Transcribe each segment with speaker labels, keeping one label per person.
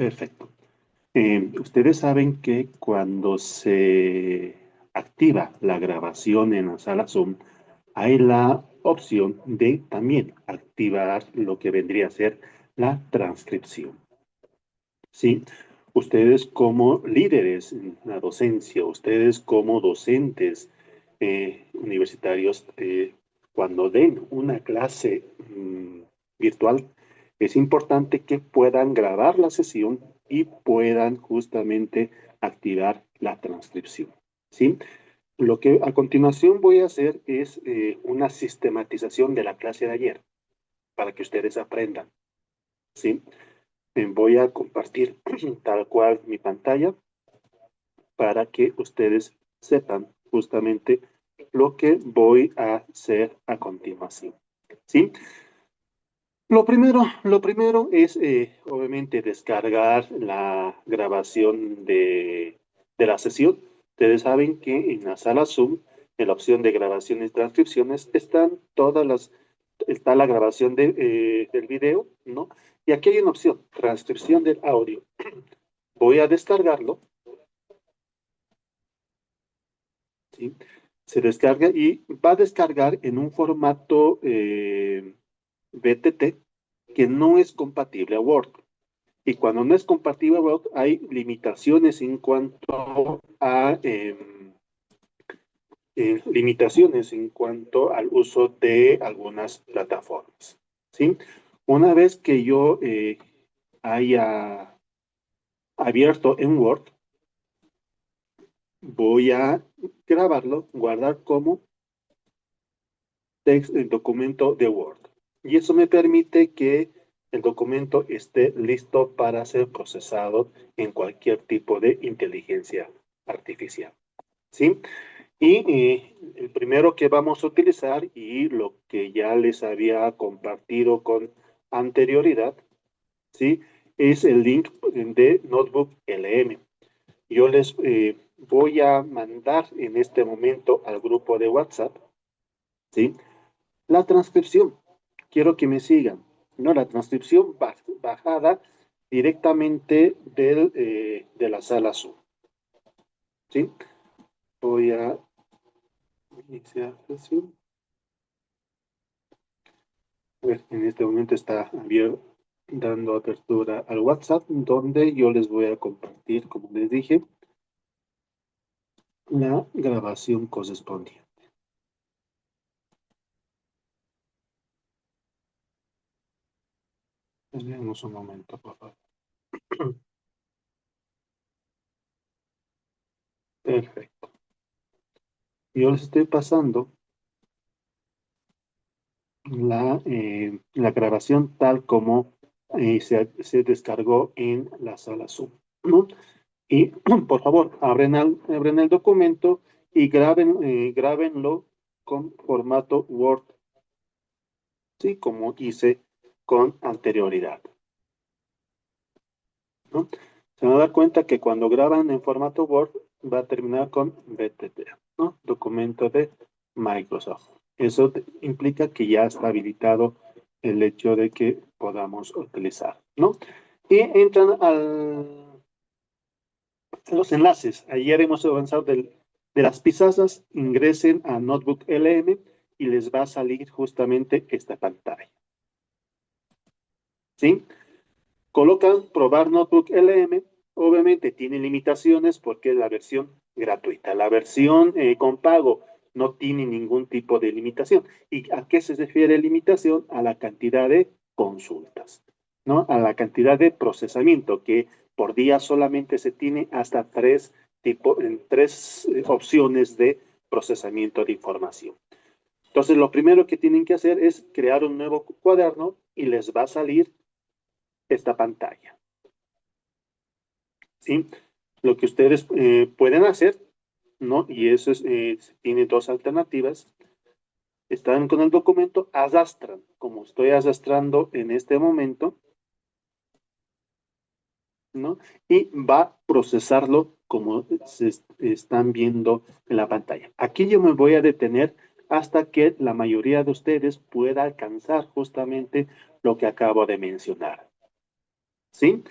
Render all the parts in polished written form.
Speaker 1: Perfecto. Ustedes saben que cuando se activa la grabación en la sala Zoom, hay la opción de también activar lo que vendría a ser la transcripción. ¿Sí? Ustedes como líderes en la docencia, ustedes como docentes universitarios, cuando den una clase virtual, es importante que puedan grabar la sesión y puedan justamente activar la transcripción. ¿Sí? Lo que a continuación voy a hacer es una sistematización de la clase de ayer para que ustedes aprendan. ¿Sí? Voy a compartir tal cual mi pantalla para que ustedes sepan justamente lo que voy a hacer a continuación. ¿Sí? Lo primero es, obviamente, descargar la grabación de la sesión. Ustedes saben que en la sala Zoom, en la opción de grabaciones y transcripciones, está la grabación del video, ¿no? Y aquí hay una opción, transcripción del audio. Voy a descargarlo, ¿sí? Se descarga y va a descargar en un formato BTT que no es compatible a Word. Y cuando no es compatible a Word, hay limitaciones en cuanto a al uso de algunas plataformas. ¿Sí? Una vez que yo haya abierto en Word, voy a grabarlo, guardar como text, el documento de Word. Y eso me permite que el documento esté listo para ser procesado en cualquier tipo de inteligencia artificial. ¿Sí? Y el primero que vamos a utilizar y lo que ya les había compartido con anterioridad, ¿sí? Es el link de Notebook LM. Yo les voy a mandar en este momento al grupo de WhatsApp, ¿sí? La transcripción. Quiero que me sigan, ¿no? La transcripción bajada directamente de la sala Zoom, ¿sí? Voy a iniciar sesión. Pues, en este momento está abierto, dando apertura al WhatsApp, donde yo les voy a compartir, como les dije, la grabación correspondiente. Tenemos un momento, por favor. Perfecto. Yo les estoy pasando la grabación tal como se descargó en la sala Zoom, ¿no? Y por favor, abren el documento y grábenlo con formato Word, ¿sí? Como hice con anterioridad, ¿no? Se van a dar cuenta que cuando graban en formato Word va a terminar con BTT, ¿no? Documento de Microsoft. Eso implica que ya está habilitado el hecho de que podamos utilizar, ¿no? Y entran a los enlaces. Ayer hemos avanzado de las pizazas, ingresen a Notebook LM y les va a salir justamente esta pantalla, ¿sí? Colocan probar Notebook LM, obviamente tiene limitaciones porque es la versión gratuita. La versión con pago no tiene ningún tipo de limitación. ¿Y a qué se refiere limitación? A la cantidad de consultas, ¿no? A la cantidad de procesamiento, que por día solamente se tiene hasta tres opciones de procesamiento de información. Entonces, lo primero que tienen que hacer es crear un nuevo cuaderno y les va a salir esta pantalla. ¿Sí? Lo que ustedes pueden hacer, ¿no? Y eso tiene dos alternativas. Están con el documento, arrastran, como estoy arrastrando en este momento, ¿no? Y va a procesarlo como se están viendo en la pantalla. Aquí yo me voy a detener hasta que la mayoría de ustedes pueda alcanzar justamente lo que acabo de mencionar. ¿Sí?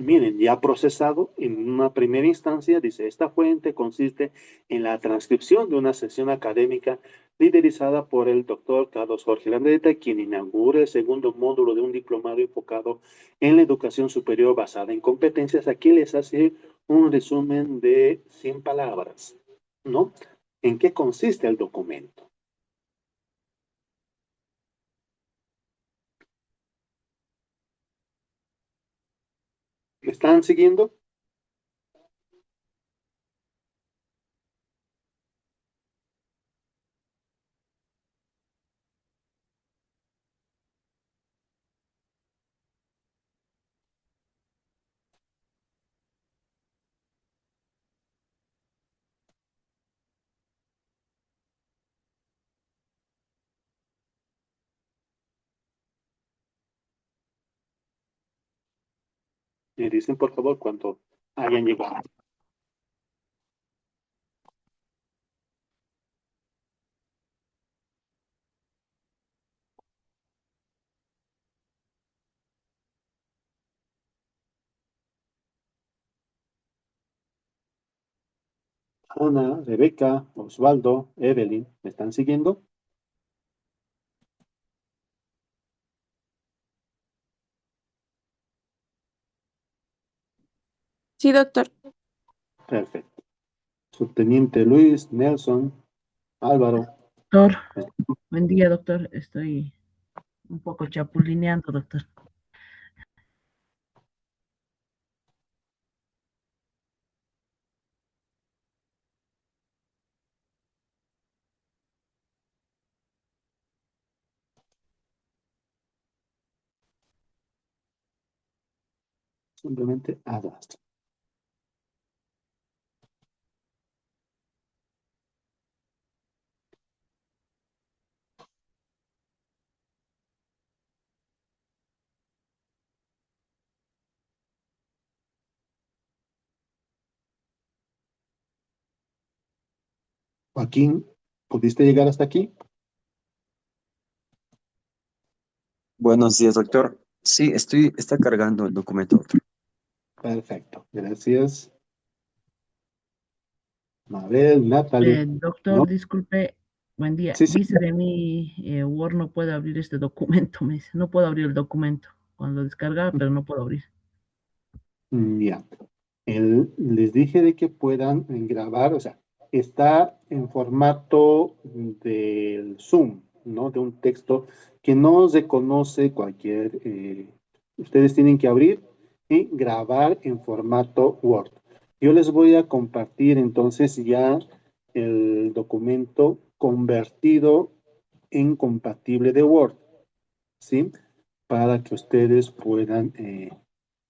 Speaker 1: Miren, ya procesado en una primera instancia, dice, esta fuente consiste en la transcripción de una sesión académica liderizada por el doctor Carlos Jorge Landeta, quien inaugura el segundo módulo de un diplomado enfocado en la educación superior basada en competencias. Aquí les hace un resumen de 100 palabras, ¿no? ¿En qué consiste el documento? ¿Me están siguiendo? Me dicen, por favor, cuando hayan llegado. Ana, Rebeca, Osvaldo, Evelyn, ¿me están siguiendo?
Speaker 2: Sí, doctor.
Speaker 1: Perfecto. Subteniente Luis, Nelson, Álvaro.
Speaker 3: Doctor, buen día, doctor. Estoy un poco chapulineando, doctor.
Speaker 1: Simplemente hagas. Joaquín, ¿pudiste llegar hasta aquí?
Speaker 4: Buenos días, doctor. Sí, está cargando el documento, doctor.
Speaker 1: Perfecto, gracias. Mabel, Natalie.
Speaker 3: Doctor,
Speaker 1: ¿No?
Speaker 3: disculpe, buen día.
Speaker 1: Sí, sí.
Speaker 3: Dice de mí, Word no puede abrir este documento, me dice, no puedo abrir el documento. Cuando descargaba, pero no puedo abrir.
Speaker 1: Ya. Les dije de que puedan grabar, o sea, está en formato del Zoom, ¿no? De un texto que no se conoce cualquier. Ustedes tienen que abrir y grabar en formato Word. Yo les voy a compartir entonces ya el documento convertido en compatible de Word, ¿sí? Para que ustedes puedan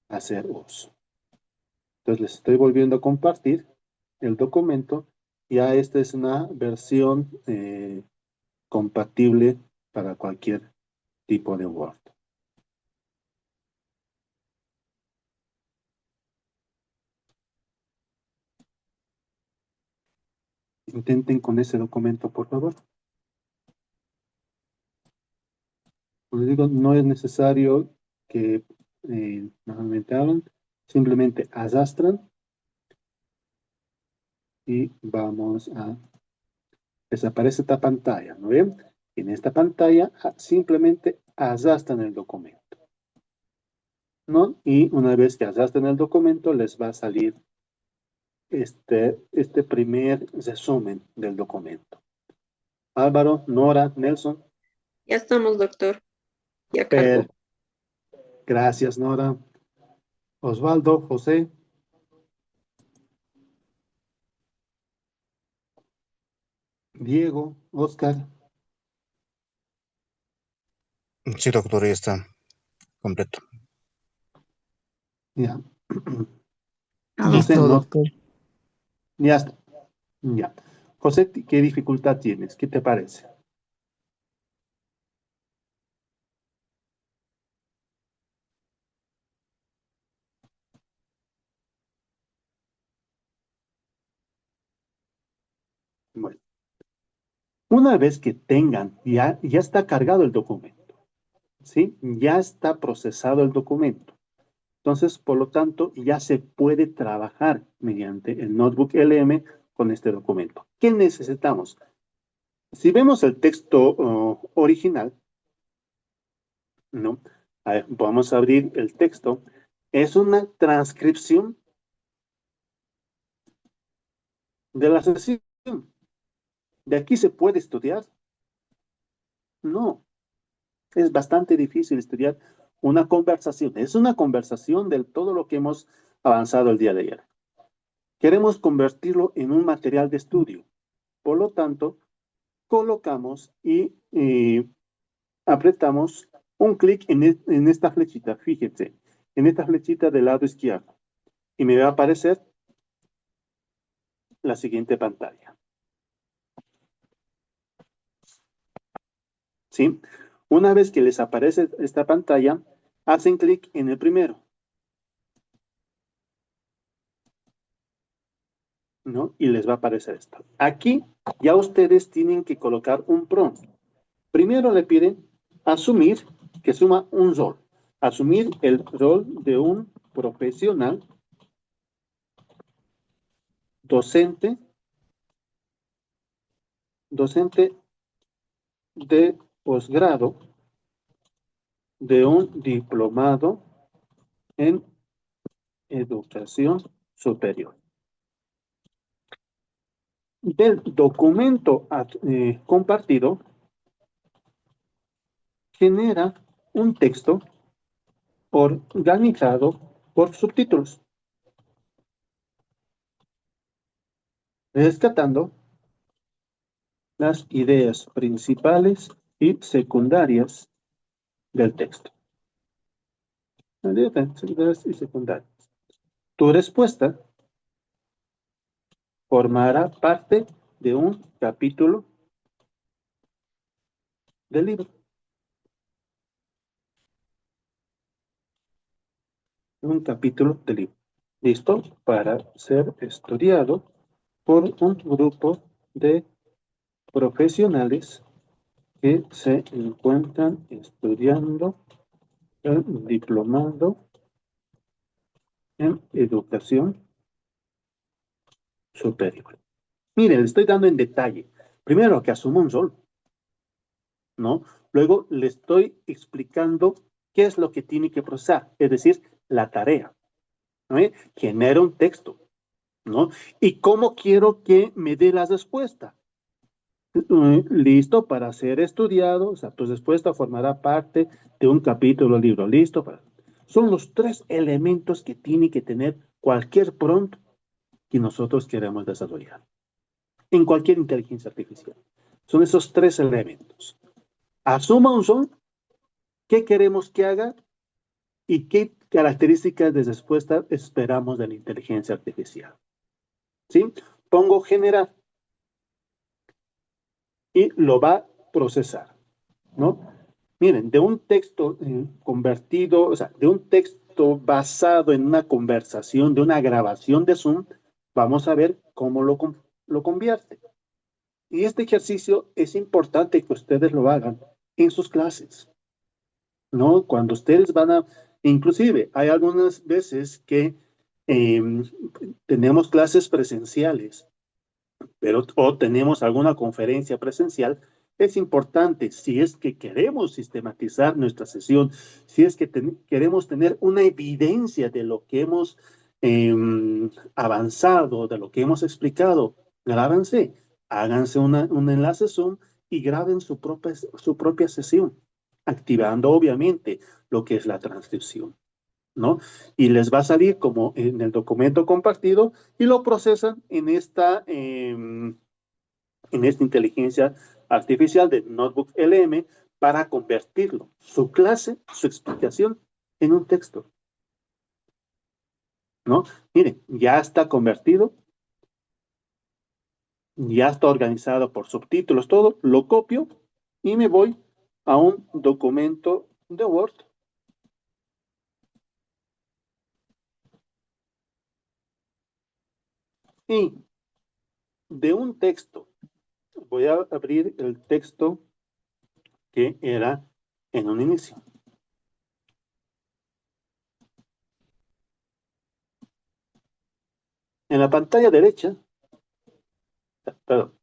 Speaker 1: hacer uso. Entonces les estoy volviendo a compartir el documento. Ya esta es una versión compatible para cualquier tipo de Word. Intenten con ese documento, por favor. Como les digo, no es necesario que normalmente hagan, simplemente arrastran y vamos a... Desaparece esta pantalla, ¿no ven? En esta pantalla simplemente arrastran el documento, ¿no? Y una vez que arrastran el documento, les va a salir este primer resumen del documento. Álvaro, Nora, Nelson.
Speaker 2: Ya estamos, doctor. Ya
Speaker 1: Per,
Speaker 2: cargó.
Speaker 1: gracias, Nora. Osvaldo, José, Diego, Oscar.
Speaker 5: Sí, doctor, ya está completo.
Speaker 1: Ya. José,
Speaker 6: Listo,
Speaker 1: no.
Speaker 6: doctor.
Speaker 1: Ya está. Ya. José, ¿qué dificultad tienes? ¿Qué te parece? Bueno, una vez que tengan, ya está cargado el documento, ¿sí? Ya está procesado el documento. Entonces, por lo tanto, ya se puede trabajar mediante el Notebook LM con este documento. ¿Qué necesitamos? Si vemos el texto original, ¿no? A ver, vamos a abrir el texto. Es una transcripción de la sesión. ¿De aquí se puede estudiar? No, es bastante difícil estudiar una conversación. Es una conversación de todo lo que hemos avanzado el día de ayer. Queremos convertirlo en un material de estudio. Por lo tanto, colocamos y apretamos un clic en esta flechita. Fíjense, en esta flechita del lado izquierdo. Y me va a aparecer la siguiente pantalla. ¿Sí? Una vez que les aparece esta pantalla, hacen clic en el primero, ¿no? Y les va a aparecer esto. Aquí ya ustedes tienen que colocar un prompt. Primero le piden asumir que suma un rol. Asumir el rol de un profesional, docente de posgrado de un diplomado en educación superior. Del documento compartido genera un texto organizado por subtítulos, rescatando las ideas principales y secundarias del texto. Ideas y secundarias. Tu respuesta formará parte de un capítulo del libro. Un capítulo del libro. Listo para ser estudiado por un grupo de profesionales que se encuentran estudiando el diplomado en educación superior. Miren, le estoy dando en detalle. Primero que asuma un rol, ¿no? Luego le estoy explicando qué es lo que tiene que procesar, es decir, la tarea, ¿no? Genera un texto, ¿no? Y cómo quiero que me dé la respuesta. Listo para ser estudiado, o sea, tu respuesta formará parte de un capítulo del libro. Listo para... Son los tres elementos que tiene que tener cualquier prompt que nosotros queremos desarrollar en cualquier inteligencia artificial. Son esos tres elementos. Asuma un son, qué queremos que haga y qué características de respuesta esperamos de la inteligencia artificial. ¿Sí? Pongo generar y lo va a procesar, ¿no? Miren, de un texto convertido, o sea, de un texto basado en una conversación, de una grabación de Zoom, vamos a ver cómo lo convierte. Y este ejercicio es importante que ustedes lo hagan en sus clases, ¿no? Cuando ustedes van a, inclusive, hay algunas veces que eh, tenemos clases presenciales, pero o tenemos alguna conferencia presencial, es importante, si es que queremos sistematizar nuestra sesión, si es que queremos tener una evidencia de lo que hemos avanzado, de lo que hemos explicado, grábense, háganse un enlace Zoom y graben su propia sesión, activando obviamente lo que es la transcripción, ¿no? Y les va a salir como en el documento compartido y lo procesan en esta inteligencia artificial de Notebook LM para convertirlo, su clase, su explicación, en un texto, ¿no? Miren, ya está convertido, ya está organizado por subtítulos, todo, lo copio y me voy a un documento de Word. Y de un texto, voy a abrir el texto que era en un inicio. En la pantalla derecha, perdón,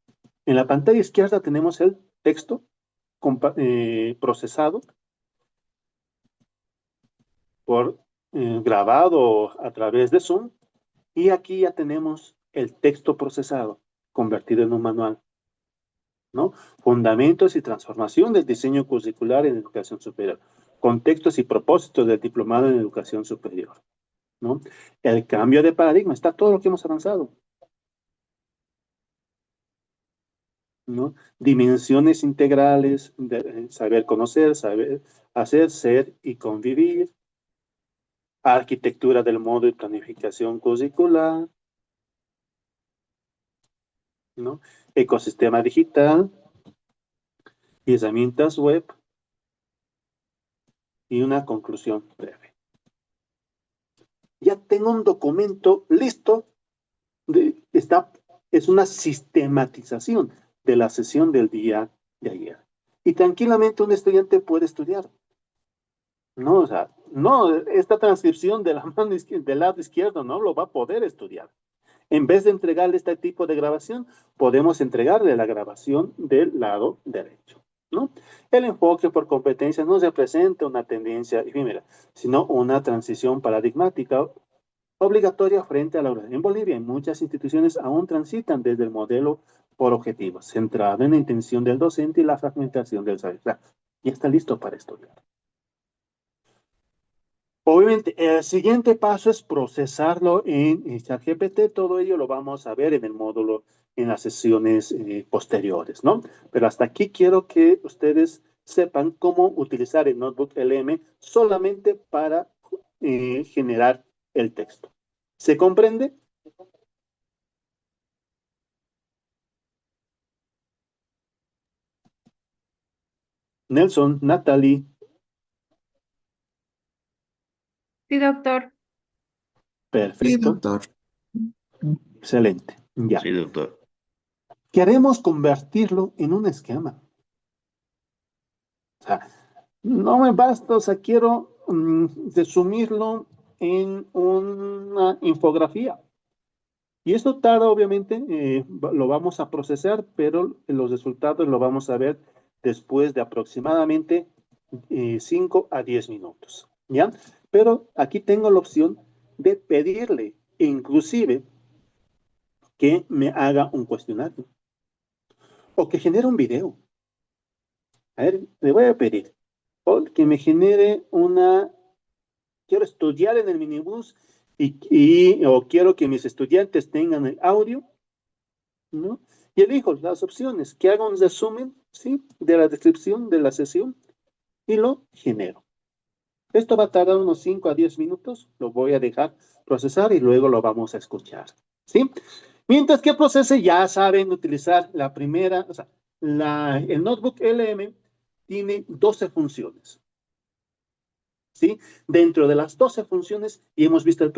Speaker 1: en la pantalla izquierda tenemos el texto procesado por grabado a través de Zoom, y aquí ya tenemos el texto procesado convertido en un manual, ¿no? Fundamentos y transformación del diseño curricular en educación superior, contextos y propósitos del diplomado en educación superior, ¿no? El cambio de paradigma, está todo lo que hemos avanzado, ¿no? Dimensiones integrales de saber conocer, saber hacer, ser y convivir, arquitectura del modo y planificación curricular, ¿no? Ecosistema digital, herramientas web y una conclusión breve. Ya tengo un documento listo, es una sistematización de la sesión del día de ayer. Y tranquilamente un estudiante puede estudiar. No, o sea, no, esta transcripción de la mano del lado izquierdo no lo va a poder estudiar. En vez de entregarle este tipo de grabación, podemos entregarle la grabación del lado derecho, ¿no? El enfoque por competencia no representa una tendencia efímera, sino una transición paradigmática obligatoria frente a la universidad. En Bolivia, muchas instituciones aún transitan desde el modelo por objetivos, centrado en la intención del docente y la fragmentación del saber. Ya está listo para estudiar. Obviamente, el siguiente paso es procesarlo en ChatGPT. Todo ello lo vamos a ver en el módulo, en las sesiones posteriores, ¿no? Pero hasta aquí quiero que ustedes sepan cómo utilizar el Notebook LM solamente para generar el texto. ¿Se comprende? Nelson, Natalie,
Speaker 2: Sí, doctor.
Speaker 6: Sí,
Speaker 1: perfecto,
Speaker 6: doctor.
Speaker 1: excelente. Ya.
Speaker 5: Sí, doctor.
Speaker 1: Queremos convertirlo en un esquema. O sea, no me basta, o sea, quiero resumirlo en una infografía. Y esto tarda, obviamente, lo vamos a procesar, pero los resultados lo vamos a ver después de aproximadamente 5 a 10 minutos, ¿ya? Pero aquí tengo la opción de pedirle, inclusive, que me haga un cuestionario o que genere un video. A ver, le voy a pedir, o que me genere quiero estudiar en el minibús o quiero que mis estudiantes tengan el audio, ¿no? Y elijo las opciones, que haga un resumen, ¿sí? De la descripción de la sesión y lo genero. Esto va a tardar unos 5 a 10 minutos, lo voy a dejar procesar y luego lo vamos a escuchar, ¿sí? Mientras que procese, ya saben utilizar la primera, o sea, el Notebook LM tiene 12 funciones, ¿sí? Dentro de las 12 funciones, y hemos visto la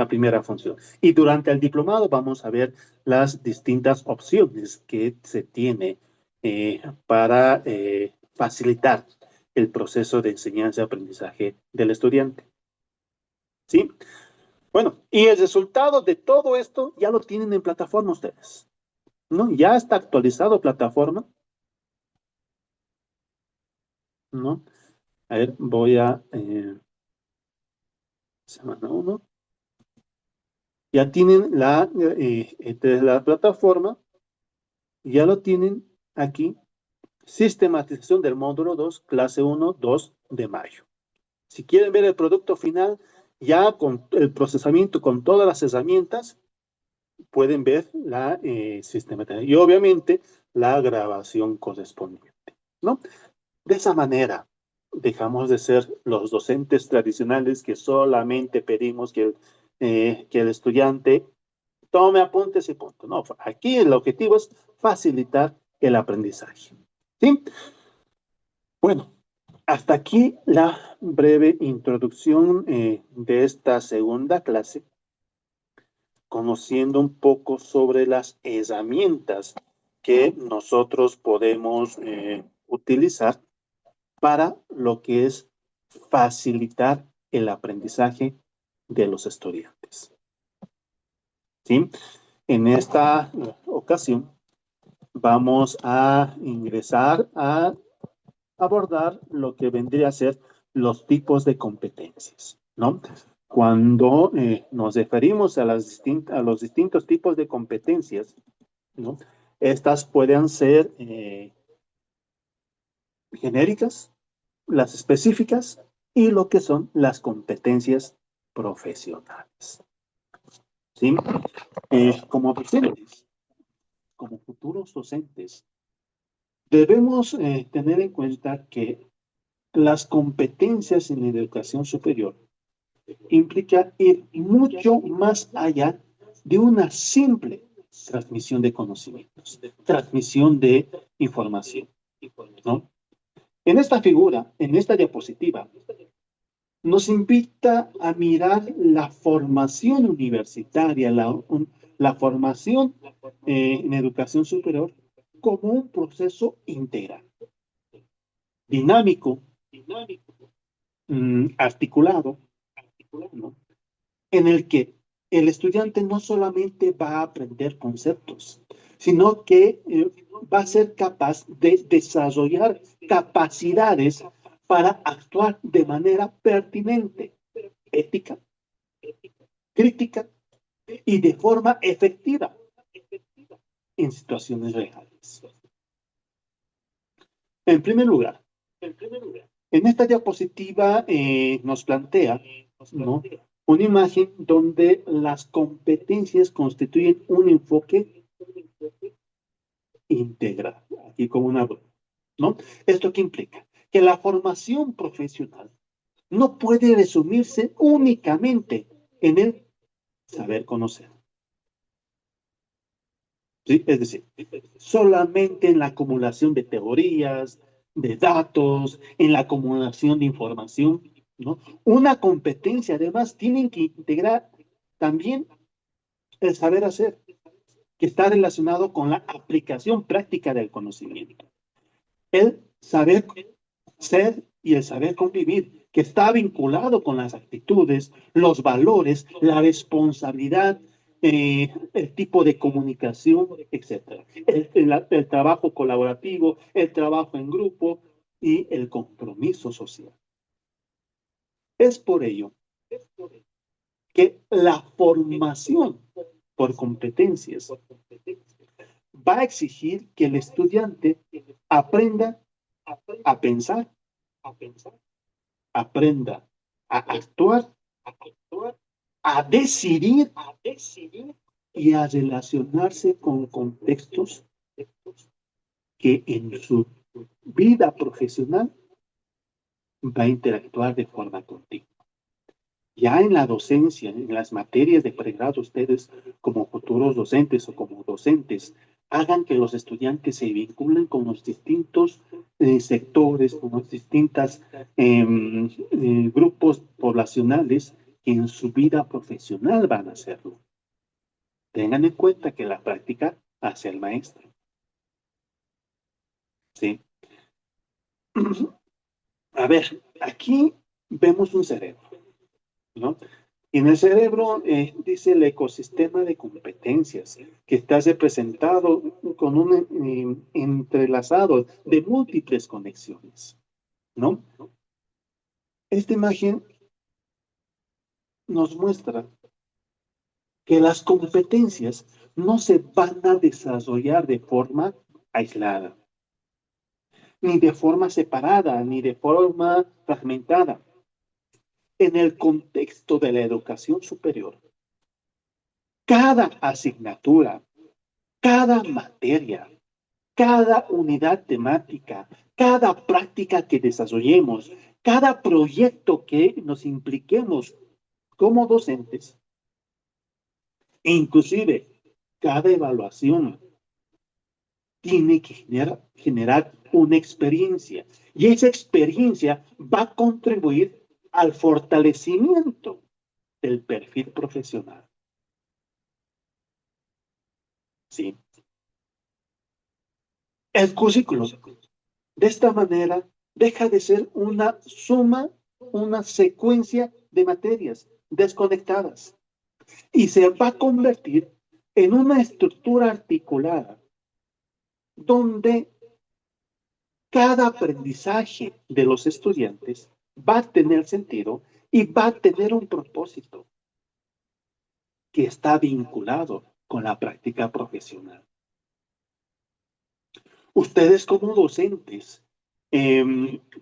Speaker 1: primera función. Y durante el diplomado vamos a ver las distintas opciones que se tiene para facilitar el proceso de enseñanza-aprendizaje del estudiante. ¿Sí? Bueno, y el resultado de todo esto ya lo tienen en plataforma ustedes, ¿no? Ya está actualizado plataforma, ¿no? A ver, voy a semana 1. Ya tienen la plataforma, ya lo tienen aquí. Sistematización del módulo 2, clase 1, 2 de mayo. Si quieren ver el producto final, ya con el procesamiento, con todas las herramientas, pueden ver la sistematización y obviamente la grabación correspondiente, ¿no? De esa manera, dejamos de ser los docentes tradicionales que solamente pedimos que el estudiante tome apuntes y punto. No, aquí el objetivo es facilitar el aprendizaje. ¿Sí? Bueno, hasta aquí la breve introducción de esta segunda clase, conociendo un poco sobre las herramientas que nosotros podemos utilizar para lo que es facilitar el aprendizaje de los estudiantes. ¿sí? En esta ocasión vamos a ingresar a abordar lo que vendría a ser los tipos de competencias, ¿no? Cuando nos referimos a a los distintos tipos de competencias, ¿no? Estas pueden ser genéricas, las específicas y lo que son las competencias profesionales, ¿sí? Como docentes, como futuros docentes, debemos tener en cuenta que las competencias en la educación superior implica ir mucho más allá de una simple transmisión de conocimientos, transmisión de información, ¿no? En esta figura, en esta diapositiva, nos invita a mirar la formación universitaria, la formación en educación superior como un proceso integral, dinámico, articulado, ¿no? En el que el estudiante no solamente va a aprender conceptos, sino que va a ser capaz de desarrollar capacidades para actuar de manera pertinente, ética, crítica y de forma efectiva en situaciones reales. En primer lugar, en esta diapositiva nos plantea, ¿no?, una imagen donde las competencias constituyen un enfoque integral, aquí como una broma, ¿no? ¿Esto qué implica? Que la formación profesional no puede resumirse únicamente en el saber conocer, ¿sí? Es decir, solamente en la acumulación de teorías, de datos, en la acumulación de información, ¿no? Una competencia, además, tienen que integrar también el saber hacer, que está relacionado con la aplicación práctica del conocimiento. El saber ser y el saber convivir, que está vinculado con las actitudes, los valores, la responsabilidad, el tipo de comunicación, etc. El trabajo colaborativo, el trabajo en grupo y el compromiso social. Es por ello que la formación por competencias va a exigir que el estudiante aprenda a pensar, aprenda a actuar, a decidir y a relacionarse con contextos que en su vida profesional va a interactuar de forma continua. Ya en la docencia, en las materias de pregrado, ustedes como futuros docentes o como docentes, hagan que los estudiantes se vinculen con los distintos sectores, con los distintos grupos poblacionales que en su vida profesional van a hacerlo. Tengan en cuenta que la práctica hace el maestro. ¿Sí? A ver, aquí vemos un cerebro, ¿no? Y en el cerebro dice el ecosistema de competencias, que está representado con un entrelazado de múltiples conexiones, ¿no? Esta imagen nos muestra que las competencias no se van a desarrollar de forma aislada, ni de forma separada, ni de forma fragmentada. En el contexto de la educación superior, cada asignatura, cada materia, cada unidad temática, cada práctica que desarrollemos, cada proyecto que nos impliquemos como docentes, e inclusive cada evaluación tiene que generar una experiencia, y esa experiencia va a contribuir al fortalecimiento del perfil profesional. ¿Sí? El currículo, de esta manera, deja de ser una suma, una secuencia de materias desconectadas, y se va a convertir en una estructura articulada donde cada aprendizaje de los estudiantes va a tener sentido y va a tener un propósito que está vinculado con la práctica profesional. Ustedes como docentes,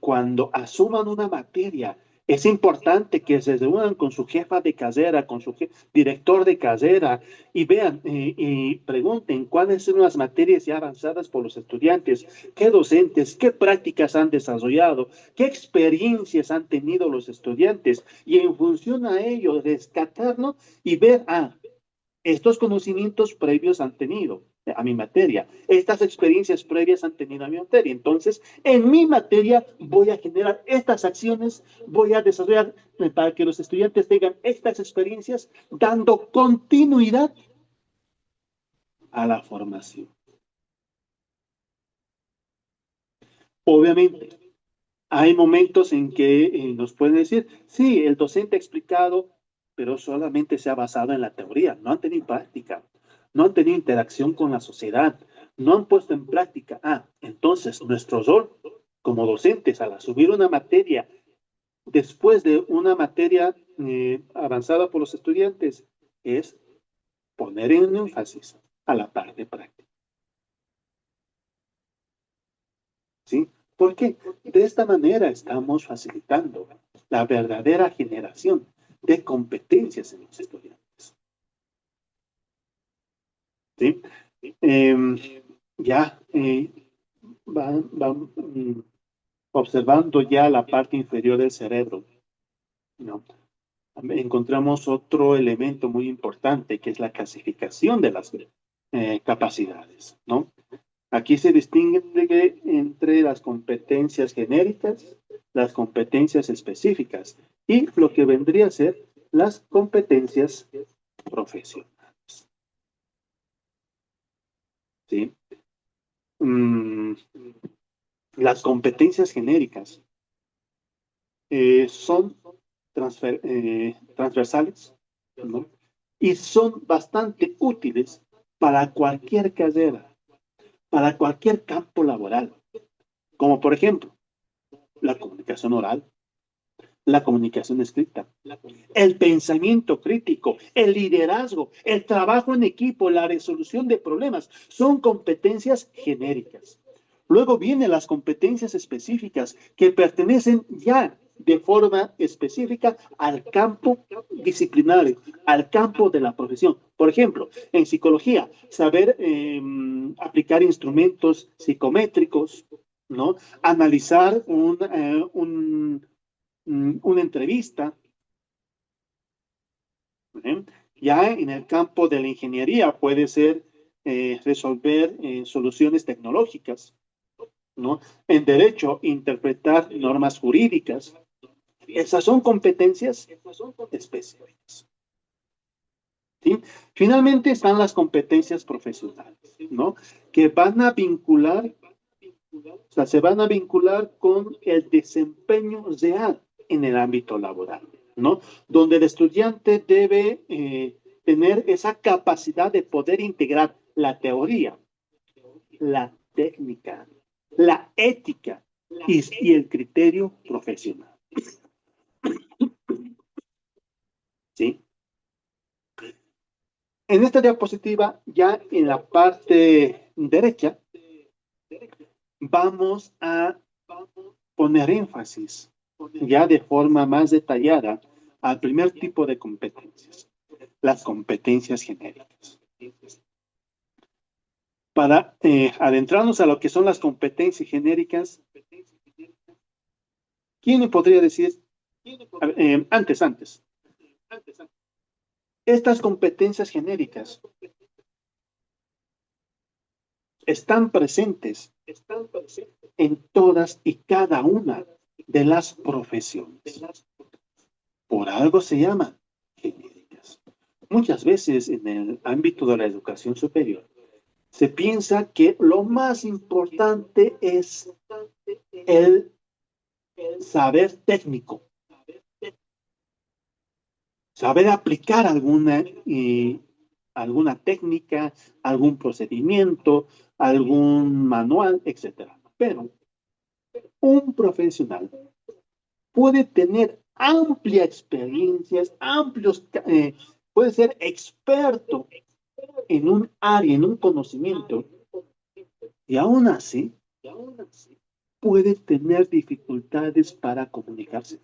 Speaker 1: cuando asuman una materia, es importante que se reúnan con su jefa de carrera, con su director de carrera y vean y pregunten cuáles son las materias ya avanzadas por los estudiantes, qué docentes, qué prácticas han desarrollado, qué experiencias han tenido los estudiantes y en función a ello rescatarlo y ver, estos conocimientos previos han tenido a mi materia, estas experiencias previas han tenido a mi materia. Entonces, en mi materia voy a generar estas acciones, voy a desarrollar para que los estudiantes tengan estas experiencias, dando continuidad a la formación. Obviamente, hay momentos en que nos pueden decir, sí, el docente ha explicado, pero solamente se ha basado en la teoría, no han tenido práctica, no han tenido interacción con la sociedad, no han puesto en práctica. Entonces nuestro rol como docentes al asumir una materia, después de una materia avanzada por los estudiantes, es poner en énfasis a la parte práctica. ¿Sí? ¿Por qué? De esta manera estamos facilitando la verdadera generación de competencias en los estudiantes. ¿Sí? Van observando ya la parte inferior del cerebro, ¿no? Encontramos otro elemento muy importante que es la clasificación de las capacidades, ¿no? Aquí se distingue entre las competencias genéricas, las competencias específicas y lo que vendría a ser las competencias profesionales. ¿Sí? Las competencias genéricas son transversales, ¿no? Y son bastante útiles para cualquier carrera, para cualquier campo laboral, como por ejemplo la comunicación oral, la comunicación escrita, el pensamiento crítico, el liderazgo, el trabajo en equipo, la resolución de problemas, son competencias genéricas. Luego vienen las competencias específicas que pertenecen ya de forma específica al campo disciplinario, al campo de la profesión. Por ejemplo, en psicología, saber aplicar instrumentos psicométricos, ¿no? Analizar una entrevista. ¿Eh? Ya en el campo de la ingeniería puede ser resolver soluciones tecnológicas, ¿no? En derecho, interpretar normas jurídicas. Esas son competencias específicas. ¿Sí? Finalmente están las competencias profesionales, ¿no? Que van a vincular, o sea, se van a vincular con el desempeño real en el ámbito laboral, ¿no? Donde el estudiante debe tener esa capacidad de poder integrar la teoría, la técnica, la ética y el criterio profesional. ¿Sí? En esta diapositiva, ya en la parte derecha, vamos a poner énfasis ya de forma más detallada al primer tipo de competencias, las competencias genéricas. Para adentrarnos a lo que son las competencias genéricas, ¿quién me podría decir? Antes. Estas competencias genéricas están presentes en todas y cada una de las profesiones. Por algo se llaman genéricas. Muchas veces en el ámbito de la educación superior se piensa que lo más importante es el saber técnico. saber aplicar alguna técnica, algún procedimiento, algún manual, etcétera. Pero un profesional puede tener amplia experiencia, puede ser experto en un área, en un conocimiento, y aún así puede tener dificultades para comunicarse.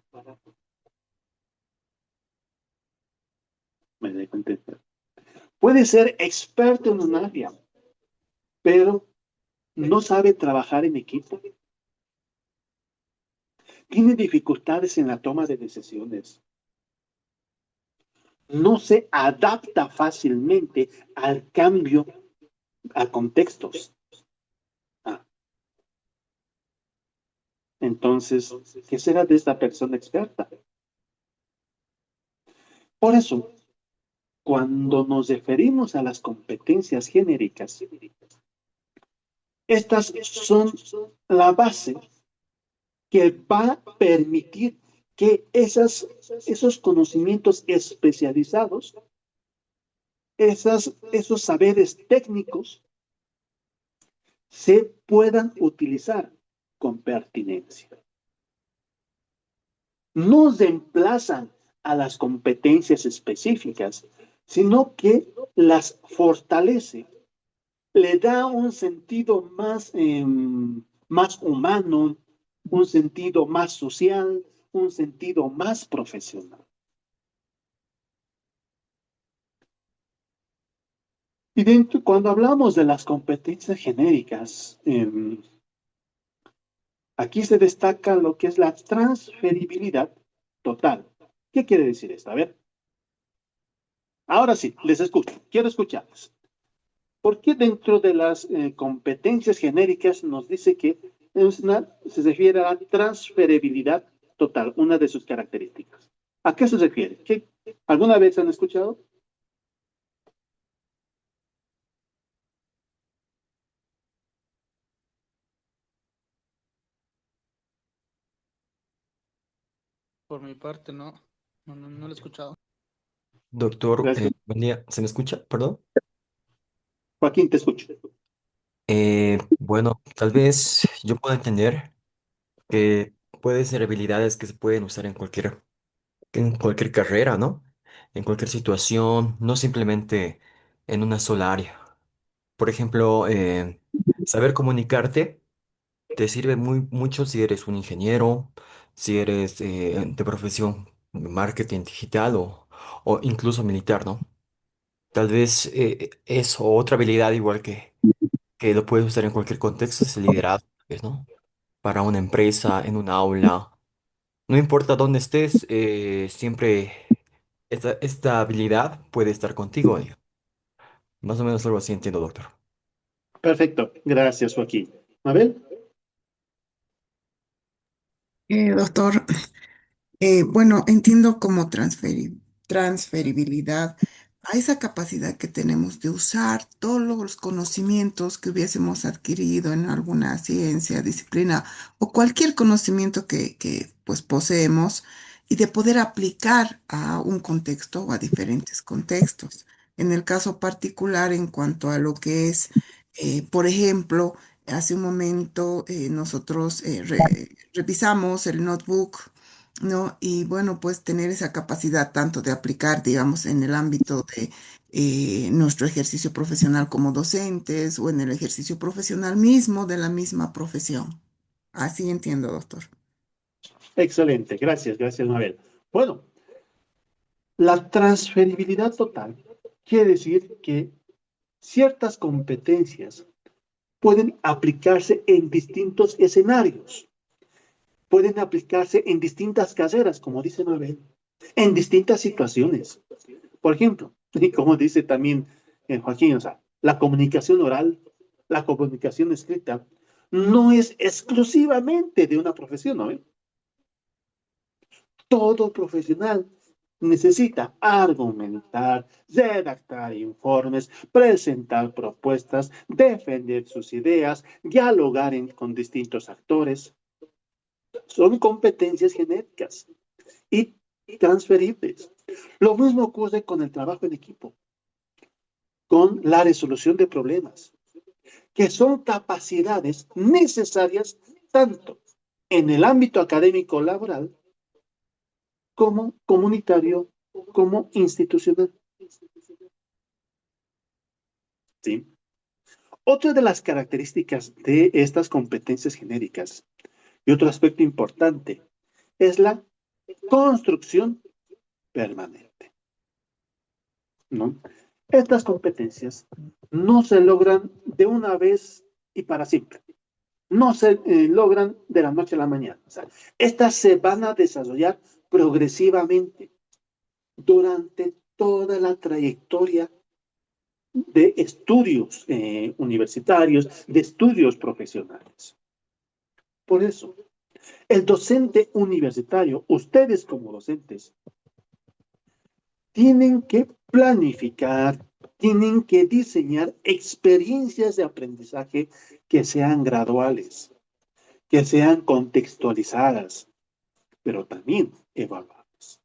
Speaker 1: ¿Me dejo entender? Puede ser experto en un área, pero no sabe trabajar en equipo. Tiene dificultades en la toma de decisiones. No se adapta fácilmente al cambio, a contextos. Entonces, ¿qué será de esta persona experta? Por eso, cuando nos referimos a las competencias genéricas, estas son la base que va a permitir que esos conocimientos especializados, esos saberes técnicos, se puedan utilizar con pertinencia. No reemplazan a las competencias específicas, sino que las fortalece, le da un sentido más humano, un sentido más social, un sentido más profesional. Y cuando hablamos de las competencias genéricas, aquí se destaca lo que es la transferibilidad total. ¿Qué quiere decir esto? A ver. Ahora sí, les escucho. Quiero escucharles. ¿Por qué dentro de las competencias genéricas nos dice que se refiere a la transferibilidad total, una de sus características? ¿A qué se refiere? ¿Alguna vez han escuchado?
Speaker 6: Por mi parte, no lo he escuchado.
Speaker 7: Doctor,
Speaker 1: Gracias.
Speaker 7: buen día. ¿Se me escucha? Perdón.
Speaker 1: Joaquín, te escucho.
Speaker 7: Bueno, tal vez yo pueda entender que pueden ser habilidades que se pueden usar en cualquier carrera, ¿no? En cualquier situación, no simplemente en una sola área. Por ejemplo, saber comunicarte te sirve mucho si eres un ingeniero, si eres de profesión marketing digital o incluso militar, ¿no? Tal vez es otra habilidad igual que lo puedes usar en cualquier contexto, es el liderazgo, pues, ¿no? Para una empresa, en un aula, no importa dónde estés, siempre esta habilidad puede estar contigo, digo. Más o menos algo así entiendo, doctor.
Speaker 1: Perfecto. Gracias, Joaquín. Mabel.
Speaker 8: Doctor, bueno, entiendo como transferibilidad a esa capacidad que tenemos de usar todos los conocimientos que hubiésemos adquirido en alguna ciencia, disciplina o cualquier conocimiento que pues poseemos y de poder aplicar a un contexto o a diferentes contextos. En el caso particular, en cuanto a lo que es, por ejemplo, hace un momento nosotros revisamos el notebook, ¿no? Y bueno, pues tener esa capacidad tanto de aplicar, digamos, en el ámbito de nuestro ejercicio profesional como docentes o en el ejercicio profesional mismo de la misma profesión. Así entiendo, doctor.
Speaker 1: Excelente. Gracias, Mabel. Bueno, la transferibilidad total quiere decir que ciertas competencias pueden aplicarse en distintos escenarios, pueden aplicarse en distintas carreras, como dice Mabel, en distintas situaciones. Por ejemplo, y como dice también Joaquín, o sea, la comunicación oral, la comunicación escrita, no es exclusivamente de una profesión, ¿no? Todo profesional necesita argumentar, redactar informes, presentar propuestas, defender sus ideas, dialogar con distintos actores. Son competencias genéricas y transferibles. Lo mismo ocurre con el trabajo en equipo, con la resolución de problemas, que son capacidades necesarias tanto en el ámbito académico laboral como comunitario, como institucional. ¿Sí? Otra de las características de estas competencias genéricas y otro aspecto importante es la construcción permanente, ¿no? Estas competencias no se logran de una vez y para siempre. No se logran de la noche a la mañana. O sea, estas se van a desarrollar progresivamente durante toda la trayectoria de estudios universitarios, de estudios profesionales. Por eso, el docente universitario, ustedes como docentes, tienen que planificar, tienen que diseñar experiencias de aprendizaje que sean graduales, que sean contextualizadas, pero también evaluables.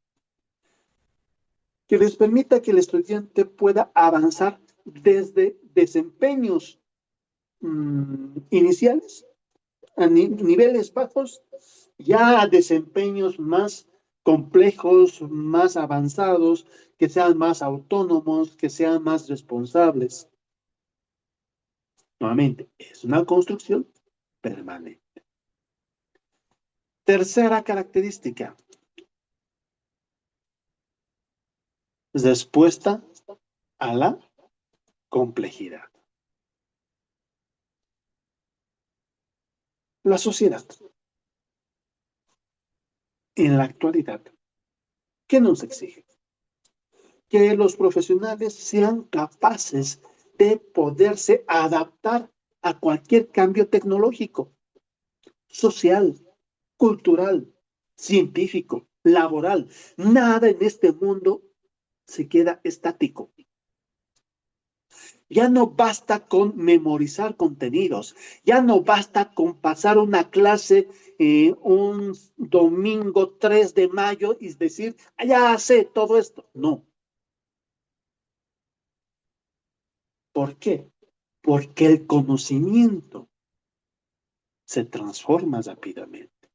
Speaker 1: Que les permita que el estudiante pueda avanzar desde desempeños iniciales a niveles bajos, ya a desempeños más complejos, más avanzados, que sean más autónomos, que sean más responsables. Nuevamente, es una construcción permanente. Tercera característica. Respuesta a la complejidad. La sociedad, en la actualidad, ¿qué nos exige? Que los profesionales sean capaces de poderse adaptar a cualquier cambio tecnológico, social, cultural, científico, laboral. Nada en este mundo se queda estático. Ya no basta con memorizar contenidos, ya no basta con pasar una clase un domingo 3 de mayo y decir, ya sé todo esto. No. ¿Por qué? Porque el conocimiento se transforma rápidamente.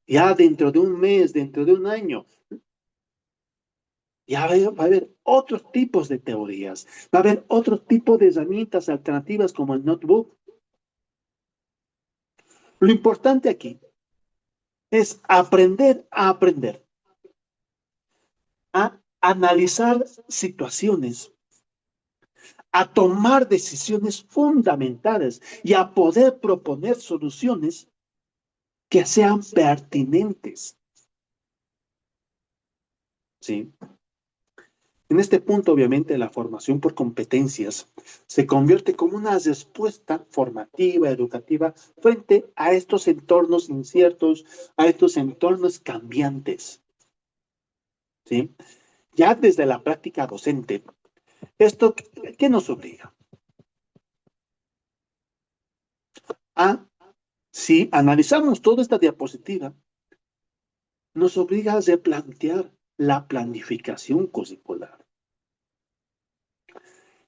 Speaker 1: Ya dentro de un mes, dentro de un año, ya va a haber otros tipos de teorías, va a haber otro tipo de herramientas alternativas como el notebook. Lo importante aquí es aprender a analizar situaciones, a tomar decisiones fundamentales y a poder proponer soluciones que sean pertinentes. ¿Sí? En este punto, obviamente, la formación por competencias se convierte como una respuesta formativa, educativa, frente a estos entornos inciertos, a estos entornos cambiantes. ¿Sí? Ya desde la práctica docente, ¿esto qué nos obliga? Si analizamos toda esta diapositiva, nos obliga a replantear la planificación curricular.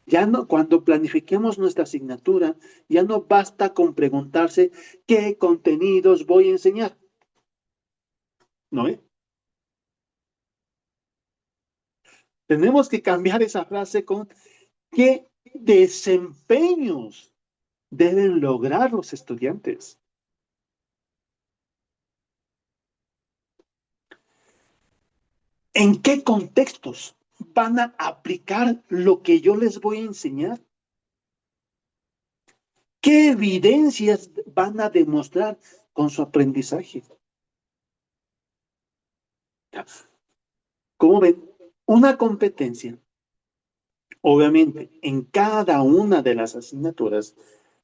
Speaker 1: Ya no, cuando planifiquemos nuestra asignatura, ya no basta con preguntarse qué contenidos voy a enseñar. ¿No? Tenemos que cambiar esa frase con qué desempeños deben lograr los estudiantes. ¿En qué contextos van a aplicar lo que yo les voy a enseñar? ¿Qué evidencias van a demostrar con su aprendizaje? Como ven, una competencia, obviamente, en cada una de las asignaturas,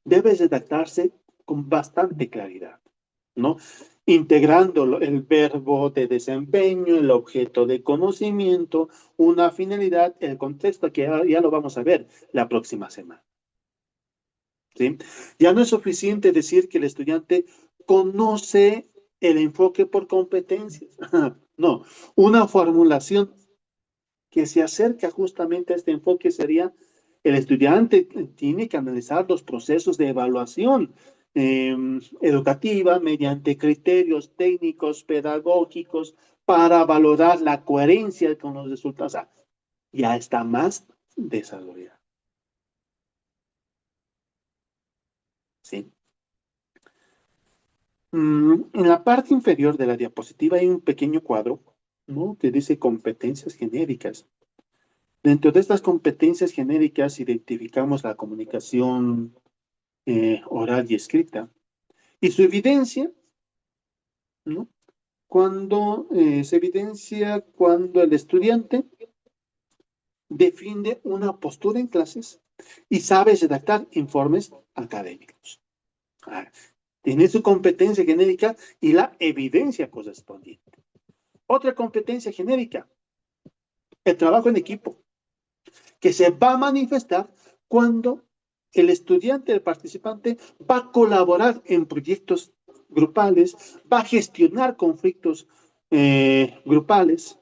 Speaker 1: debe redactarse con bastante claridad, ¿no? Integrando el verbo de desempeño, el objeto de conocimiento, una finalidad, el contexto, que ya lo vamos a ver la próxima semana. ¿Sí? Ya no es suficiente decir que el estudiante conoce el enfoque por competencias. No, una formulación que se acerca justamente a este enfoque sería: el estudiante tiene que analizar los procesos de evaluación educativa mediante criterios técnicos, pedagógicos, para valorar la coherencia con los resultados. O sea, ya está más desarrollado. ¿Sí? En la parte inferior de la diapositiva hay un pequeño cuadro, ¿no?, que dice competencias genéricas. Dentro de estas competencias genéricas identificamos la comunicación oral y escrita. Y su evidencia, ¿no?, se evidencia cuando el estudiante defiende una postura en clases y sabe redactar informes académicos. Tiene su competencia genérica y la evidencia correspondiente. Otra competencia genérica: el trabajo en equipo, que se va a manifestar cuando el estudiante, el participante, va a colaborar en proyectos grupales, va a gestionar conflictos grupales.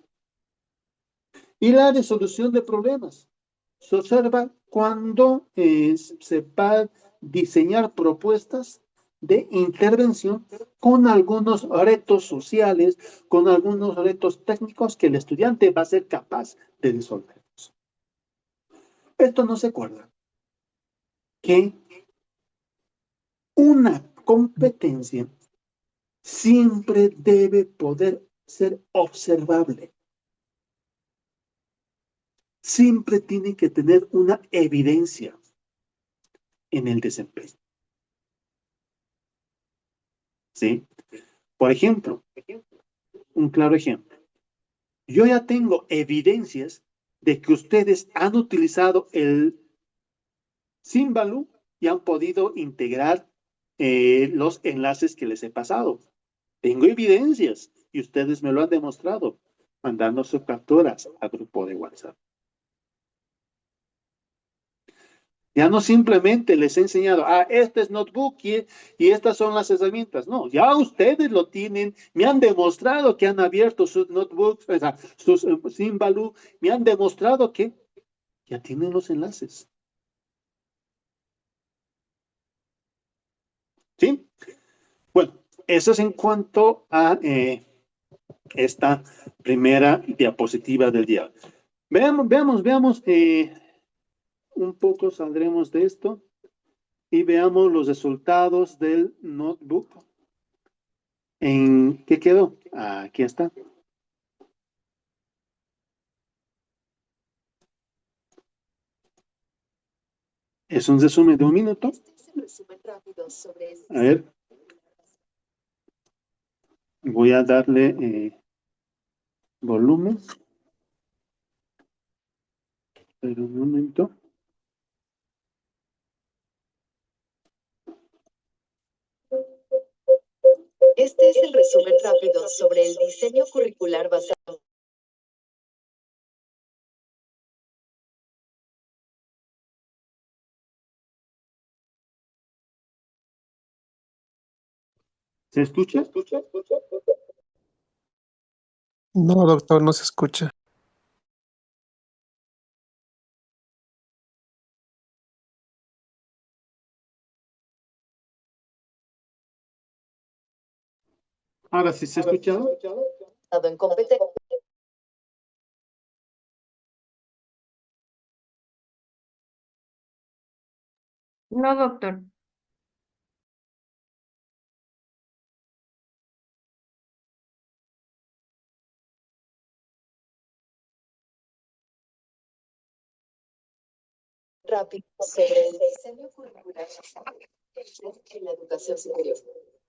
Speaker 1: Y la resolución de problemas se observa cuando se va a diseñar propuestas de intervención con algunos retos sociales, con algunos retos técnicos que el estudiante va a ser capaz de resolver. Esto no se acuerda que una competencia siempre debe poder ser observable. Siempre tiene que tener una evidencia en el desempeño. ¿Sí? Por ejemplo, un claro ejemplo: yo ya tengo evidencias de que ustedes han utilizado el Symbaloo y han podido integrar los enlaces que les he pasado. Tengo evidencias y ustedes me lo han demostrado mandando sus capturas al grupo de WhatsApp. Ya no simplemente les he enseñado, este es Notebook y estas son las herramientas. No, ya ustedes lo tienen, me han demostrado que han abierto sus notebooks, o sea, sus Symbaloo, me han demostrado que ya tienen los enlaces. ¿Sí? Bueno, eso es en cuanto a esta primera diapositiva del día. Veamos, un poco saldremos de esto y veamos los resultados del notebook. ¿En qué quedó? Aquí está. Es un resumen de 1 minuto. A ver. Voy a darle volumen. Pero un momento.
Speaker 9: Este es el resumen rápido sobre el diseño curricular basado.
Speaker 1: ¿Se escucha?
Speaker 10: No, doctor, no se escucha.
Speaker 1: Ahora sí se ha escuchado.
Speaker 9: En competencia.
Speaker 2: No, doctor.
Speaker 9: Rápido sobre el diseño curricular en la educación superior.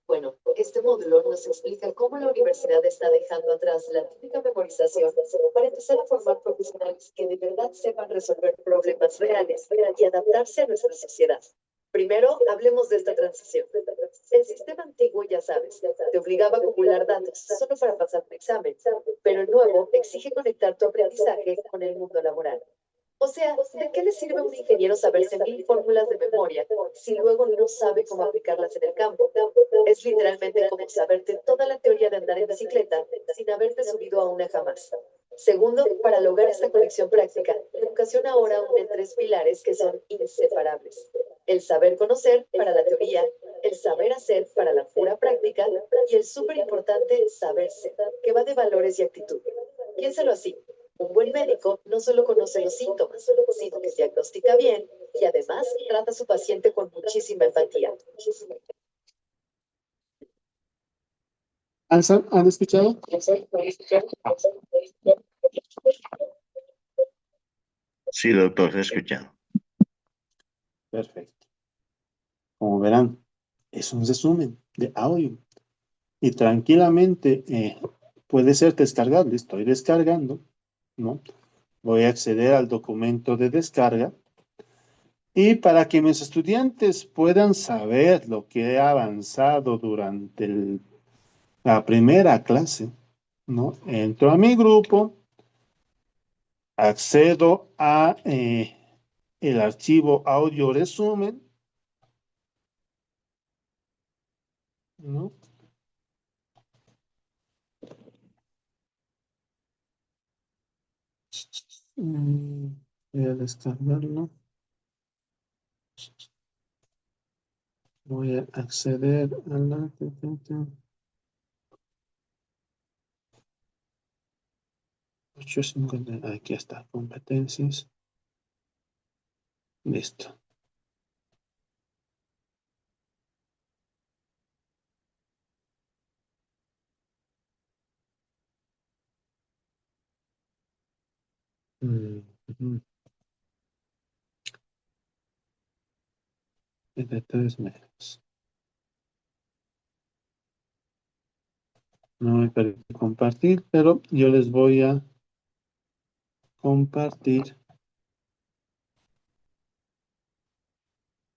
Speaker 9: Bueno, este módulo nos explica cómo la universidad está dejando atrás la típica memorización para empezar a formar profesionales que de verdad sepan resolver problemas reales y adaptarse a nuestra sociedad. Primero, hablemos de esta transición. El sistema antiguo, ya sabes, te obligaba a acumular datos solo para pasar un examen, pero el nuevo exige conectar tu aprendizaje con el mundo laboral. O sea, ¿de qué le sirve a un ingeniero saberse 1000 fórmulas de memoria si luego no sabe cómo aplicarlas en el campo? Es literalmente como saberte toda la teoría de andar en bicicleta sin haberte subido a una jamás. Segundo, para lograr esta conexión práctica, la educación ahora une 3 pilares que son inseparables. El saber conocer para la teoría, el saber hacer para la pura práctica y el súper importante saber ser, que va de valores y actitud. Piénsalo así. Un buen médico no solo conoce los síntomas, sino que diagnostica bien y además trata a su paciente con muchísima empatía.
Speaker 1: ¿Han escuchado?
Speaker 5: Sí, doctor, he escuchado.
Speaker 1: Perfecto. Como verán, es un resumen de audio y tranquilamente puede ser descargable. Estoy descargando, ¿no? Voy a acceder al documento de descarga y para que mis estudiantes puedan saber lo que he avanzado durante la primera clase, ¿no? Entro a mi grupo, accedo a el archivo audio resumen, ¿no? Mm, Voy a descargarlo. Voy a acceder a la... Aquí está, competencias. Listo. Ujú. Es de 3 meses. No me permite compartir, pero yo les voy a compartir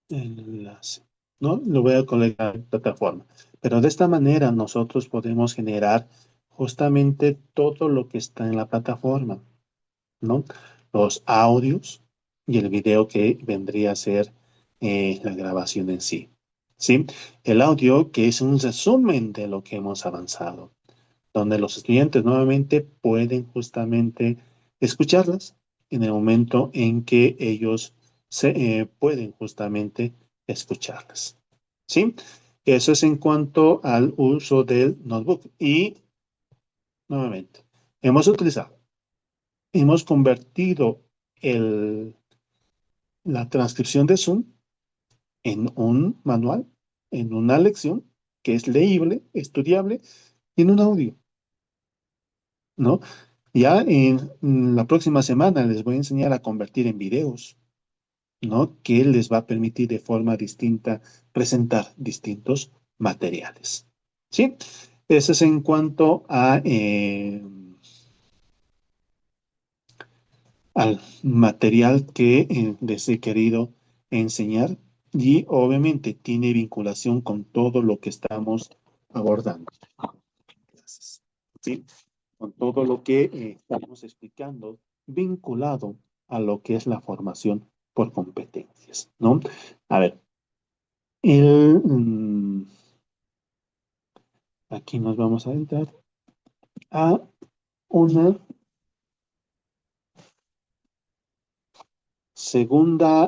Speaker 1: el enlace, ¿no? Lo voy a colectar en plataforma. Pero de esta manera nosotros podemos generar justamente todo lo que está en la plataforma, ¿no? Los audios y el video que vendría a ser la grabación en sí, ¿sí? El audio que es un resumen de lo que hemos avanzado, donde los estudiantes nuevamente pueden justamente escucharlas en el momento en que ellos pueden justamente escucharlas. ¿Sí? Eso es en cuanto al uso del notebook. Y nuevamente, hemos convertido la transcripción de Zoom en un manual, en una lección que es leíble, estudiable, y en un audio, ¿no? Ya en la próxima semana les voy a enseñar a convertir en videos, ¿no? Que les va a permitir de forma distinta presentar distintos materiales. ¿Sí? Eso es en cuanto al material que les he querido enseñar y obviamente tiene vinculación con todo lo que estamos abordando. ¿Sí? Con todo lo que estamos explicando vinculado a lo que es la formación por competencias, ¿no? A ver, el, mm, aquí nos vamos a entrar a una segunda,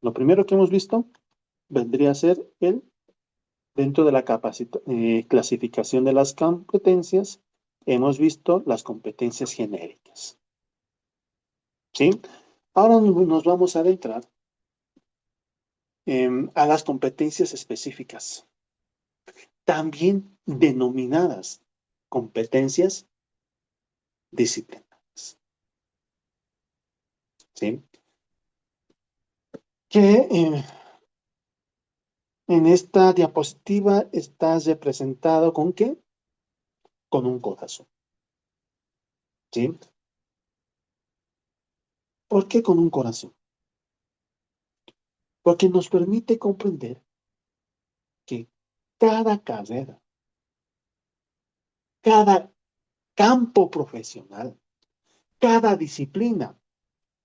Speaker 1: lo primero que hemos visto vendría a ser dentro de la clasificación de las competencias, hemos visto las competencias genéricas, ¿sí? Ahora nos vamos a adentrar a las competencias específicas, también denominadas competencias disciplinarias, ¿sí? Que en esta diapositiva está representado ¿con qué? Con un corazón, ¿sí? ¿Por qué con un corazón? Porque nos permite comprender que cada carrera, cada campo profesional, cada disciplina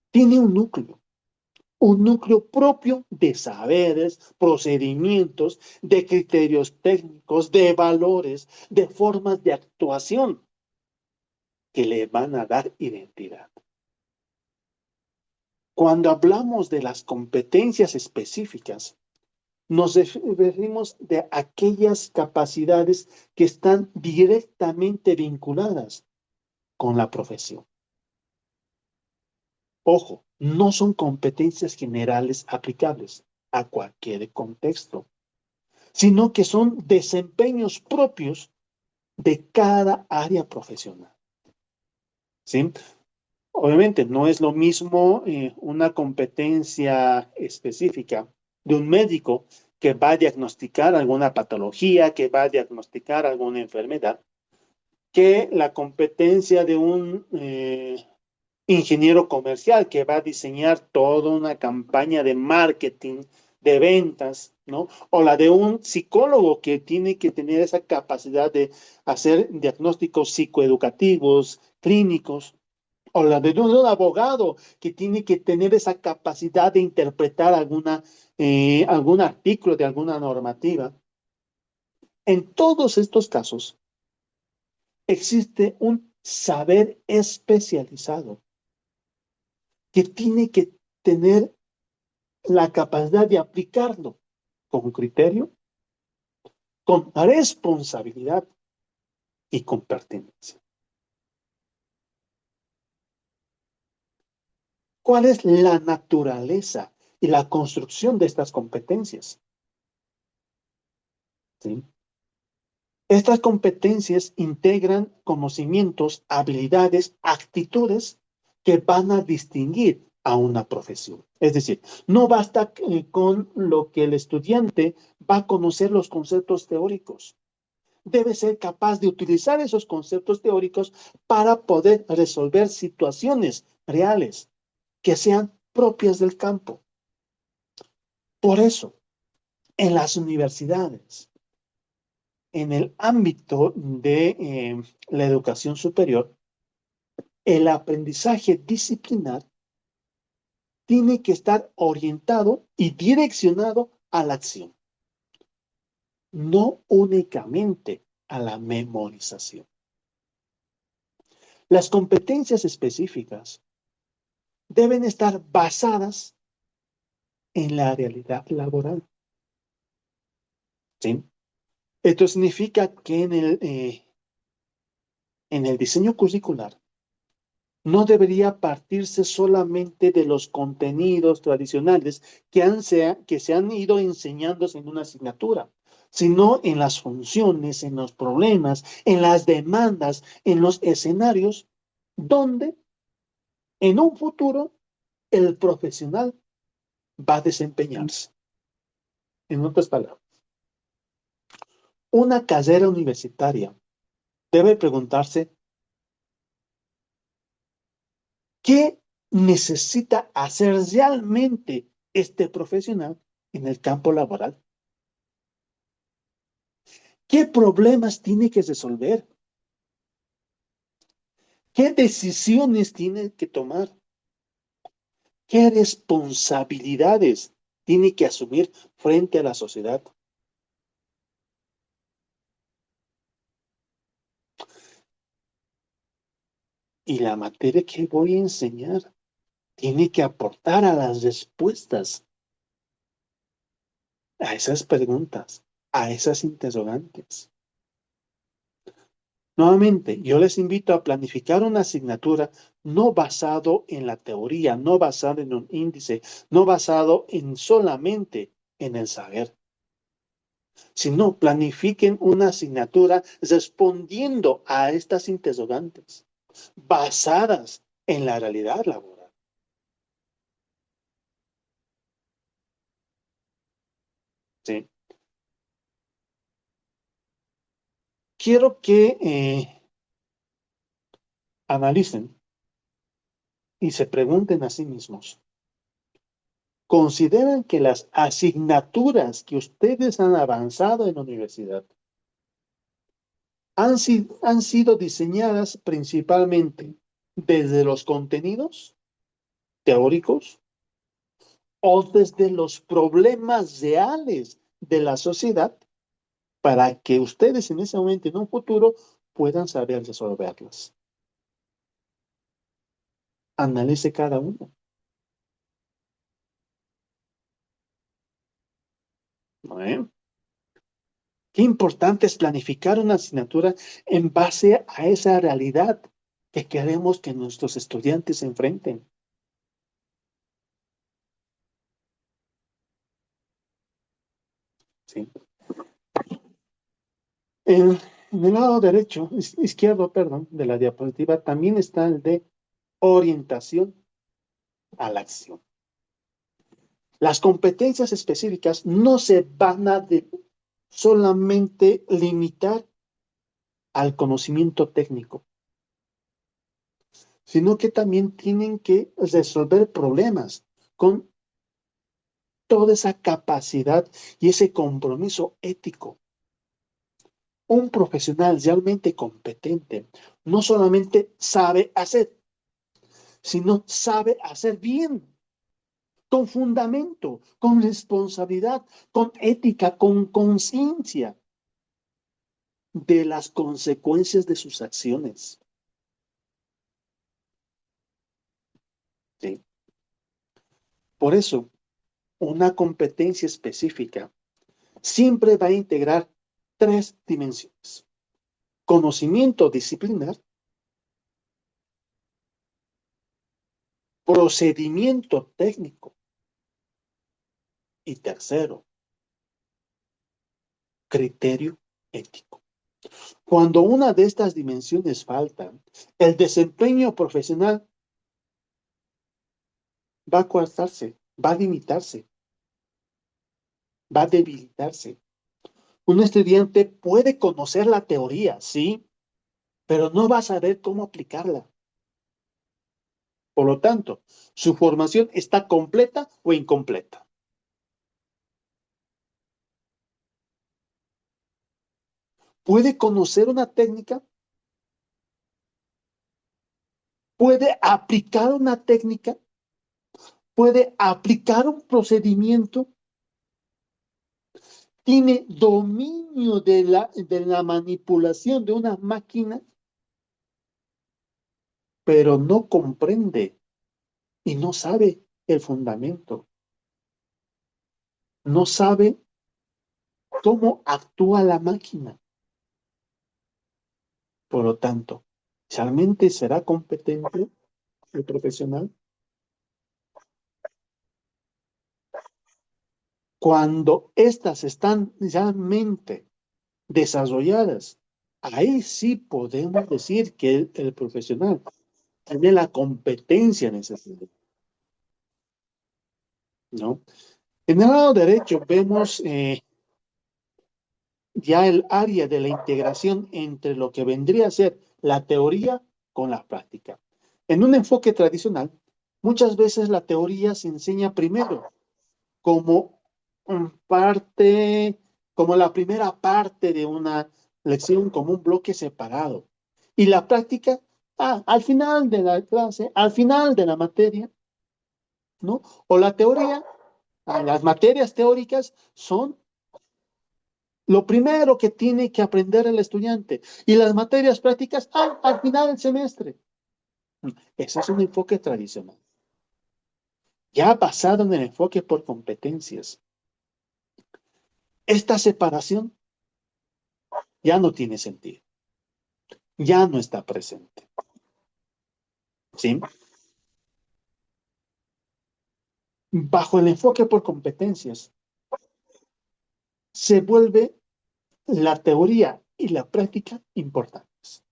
Speaker 1: tiene un núcleo propio de saberes, procedimientos, de criterios técnicos, de valores, de formas de actuación que le van a dar identidad. Cuando hablamos de las competencias específicas, nos referimos de aquellas capacidades que están directamente vinculadas con la profesión. Ojo, no son competencias generales aplicables a cualquier contexto, sino que son desempeños propios de cada área profesional. ¿Sí? Obviamente, no es lo mismo una competencia específica de un médico que va a diagnosticar alguna patología, que va a diagnosticar alguna enfermedad, que la competencia de un ingeniero comercial que va a diseñar toda una campaña de marketing, de ventas, ¿no? O la de un psicólogo que tiene que tener esa capacidad de hacer diagnósticos psicoeducativos, clínicos, o la de un abogado que tiene que tener esa capacidad de interpretar algún artículo de alguna normativa. En todos estos casos, existe un saber especializado que tiene que tener la capacidad de aplicarlo con criterio, con responsabilidad y con pertinencia. ¿Cuál es la naturaleza y la construcción de estas competencias? ¿Sí? Estas competencias integran conocimientos, habilidades, actitudes que van a distinguir a una profesión. Es decir, no basta con lo que el estudiante va a conocer los conceptos teóricos. Debe ser capaz de utilizar esos conceptos teóricos para poder resolver situaciones reales que sean propias del campo. Por eso, en las universidades, en el ámbito de la educación superior, el aprendizaje disciplinar tiene que estar orientado y direccionado a la acción, no únicamente a la memorización. Las competencias específicas deben estar basadas en la realidad laboral. ¿Sí? Esto significa que en el diseño curricular no debería partirse solamente de los contenidos tradicionales que se han ido enseñándose en una asignatura, sino en las funciones, en los problemas, en las demandas, en los escenarios, donde en un futuro el profesional va a desempeñarse. En otras palabras, una carrera universitaria debe preguntarse ¿qué necesita hacer realmente este profesional en el campo laboral? ¿Qué problemas tiene que resolver? ¿Qué decisiones tiene que tomar? ¿Qué responsabilidades tiene que asumir frente a la sociedad? Y la materia que voy a enseñar tiene que aportar a las respuestas a esas preguntas, a esas interrogantes. Nuevamente, yo les invito a planificar una asignatura no basado en la teoría, no basado en un índice, no basado en solamente en el saber, sino planifiquen una asignatura respondiendo a estas interrogantes, basadas en la realidad laboral. ¿Sí? Quiero que analicen y se pregunten a sí mismos. ¿Consideran que las asignaturas que ustedes han avanzado en la universidad han sido diseñadas principalmente desde los contenidos teóricos o desde los problemas reales de la sociedad para que ustedes en ese momento, en un futuro, puedan saber resolverlas. Analice cada uno. ¿No? Qué importante es planificar una asignatura en base a esa realidad que queremos que nuestros estudiantes se enfrenten. ¿Sí? En el lado derecho, izquierdo, perdón, de la diapositiva, también está el de orientación a la acción. Las competencias específicas no se van a solamente limitar al conocimiento técnico, sino que también tienen que resolver problemas con toda esa capacidad y ese compromiso ético. Un profesional realmente competente no solamente sabe hacer, sino sabe hacer bien, con fundamento, con responsabilidad, con ética, con conciencia de las consecuencias de sus acciones. ¿Sí? Por eso, una competencia específica siempre va a integrar 3 dimensiones: conocimiento disciplinar, procedimiento técnico y tercero, criterio ético. Cuando una de estas dimensiones falta, el desempeño profesional va a coartarse, va a limitarse, va a debilitarse. Un estudiante puede conocer la teoría, sí, pero no va a saber cómo aplicarla. Por lo tanto, su formación está completa o incompleta. Puede conocer una técnica, puede aplicar una técnica, puede aplicar un procedimiento, tiene dominio de la manipulación de una máquina, pero no comprende y no sabe el fundamento. No sabe cómo actúa la máquina. Por lo tanto, ¿realmente será competente el profesional? Cuando éstas están realmente desarrolladas, ahí sí podemos decir que el profesional tiene la competencia necesaria, ¿no? En el lado derecho vemos ya el área de la integración entre lo que vendría a ser la teoría con la práctica. En un enfoque tradicional, muchas veces la teoría se enseña primero como como la primera parte de una lección, como un bloque separado. Y la práctica, al final de la clase, al final de la materia, ¿no? O la teoría, las materias teóricas son lo primero que tiene que aprender el estudiante. Y las materias prácticas, al final del semestre. Ese es un enfoque tradicional. Ya basado en el enfoque por competencias. Esta separación ya no tiene sentido. Ya no está presente. ¿Sí? Bajo el enfoque por competencias, se vuelve la teoría y la práctica importantes.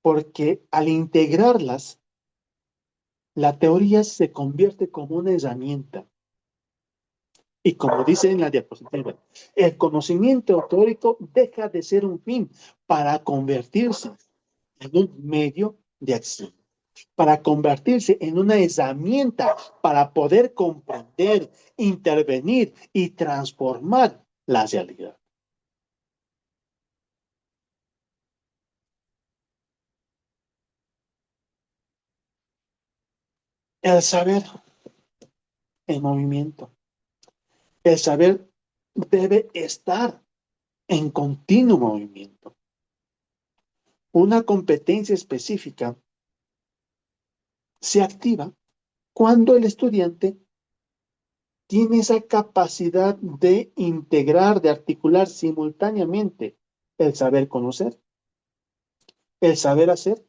Speaker 1: Porque al integrarlas, la teoría se convierte como una herramienta. Y como dice en la diapositiva, el conocimiento teórico deja de ser un fin para convertirse en un medio de acción, para convertirse en una herramienta para poder comprender, intervenir y transformar la realidad. El saber en movimiento. El saber debe estar en continuo movimiento. Una competencia específica se activa cuando el estudiante tiene esa capacidad de integrar, de articular simultáneamente el saber conocer, el saber hacer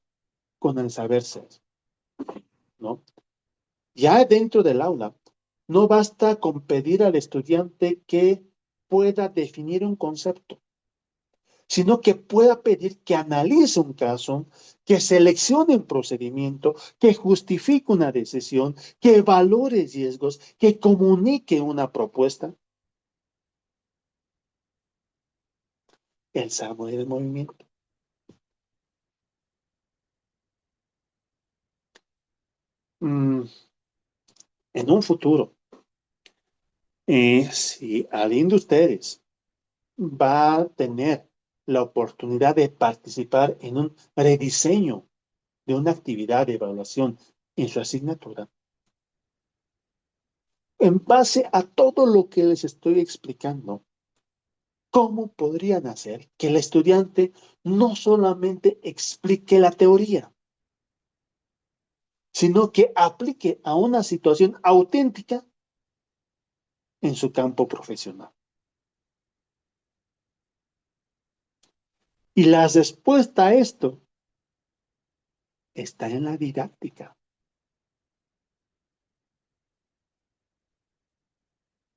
Speaker 1: con el saber ser, ¿no? Ya dentro del aula, no basta con pedir al estudiante que pueda definir un concepto, sino que pueda pedir que analice un caso, que seleccione un procedimiento, que justifique una decisión, que valore riesgos, que comunique una propuesta. El saber del movimiento. En un futuro, si alguien de ustedes va a tener la oportunidad de participar en un rediseño de una actividad de evaluación en su asignatura, en base a todo lo que les estoy explicando, ¿cómo podrían hacer que el estudiante no solamente explique la teoría, sino que aplique a una situación auténtica en su campo profesional? Y la respuesta a esto está en la didáctica.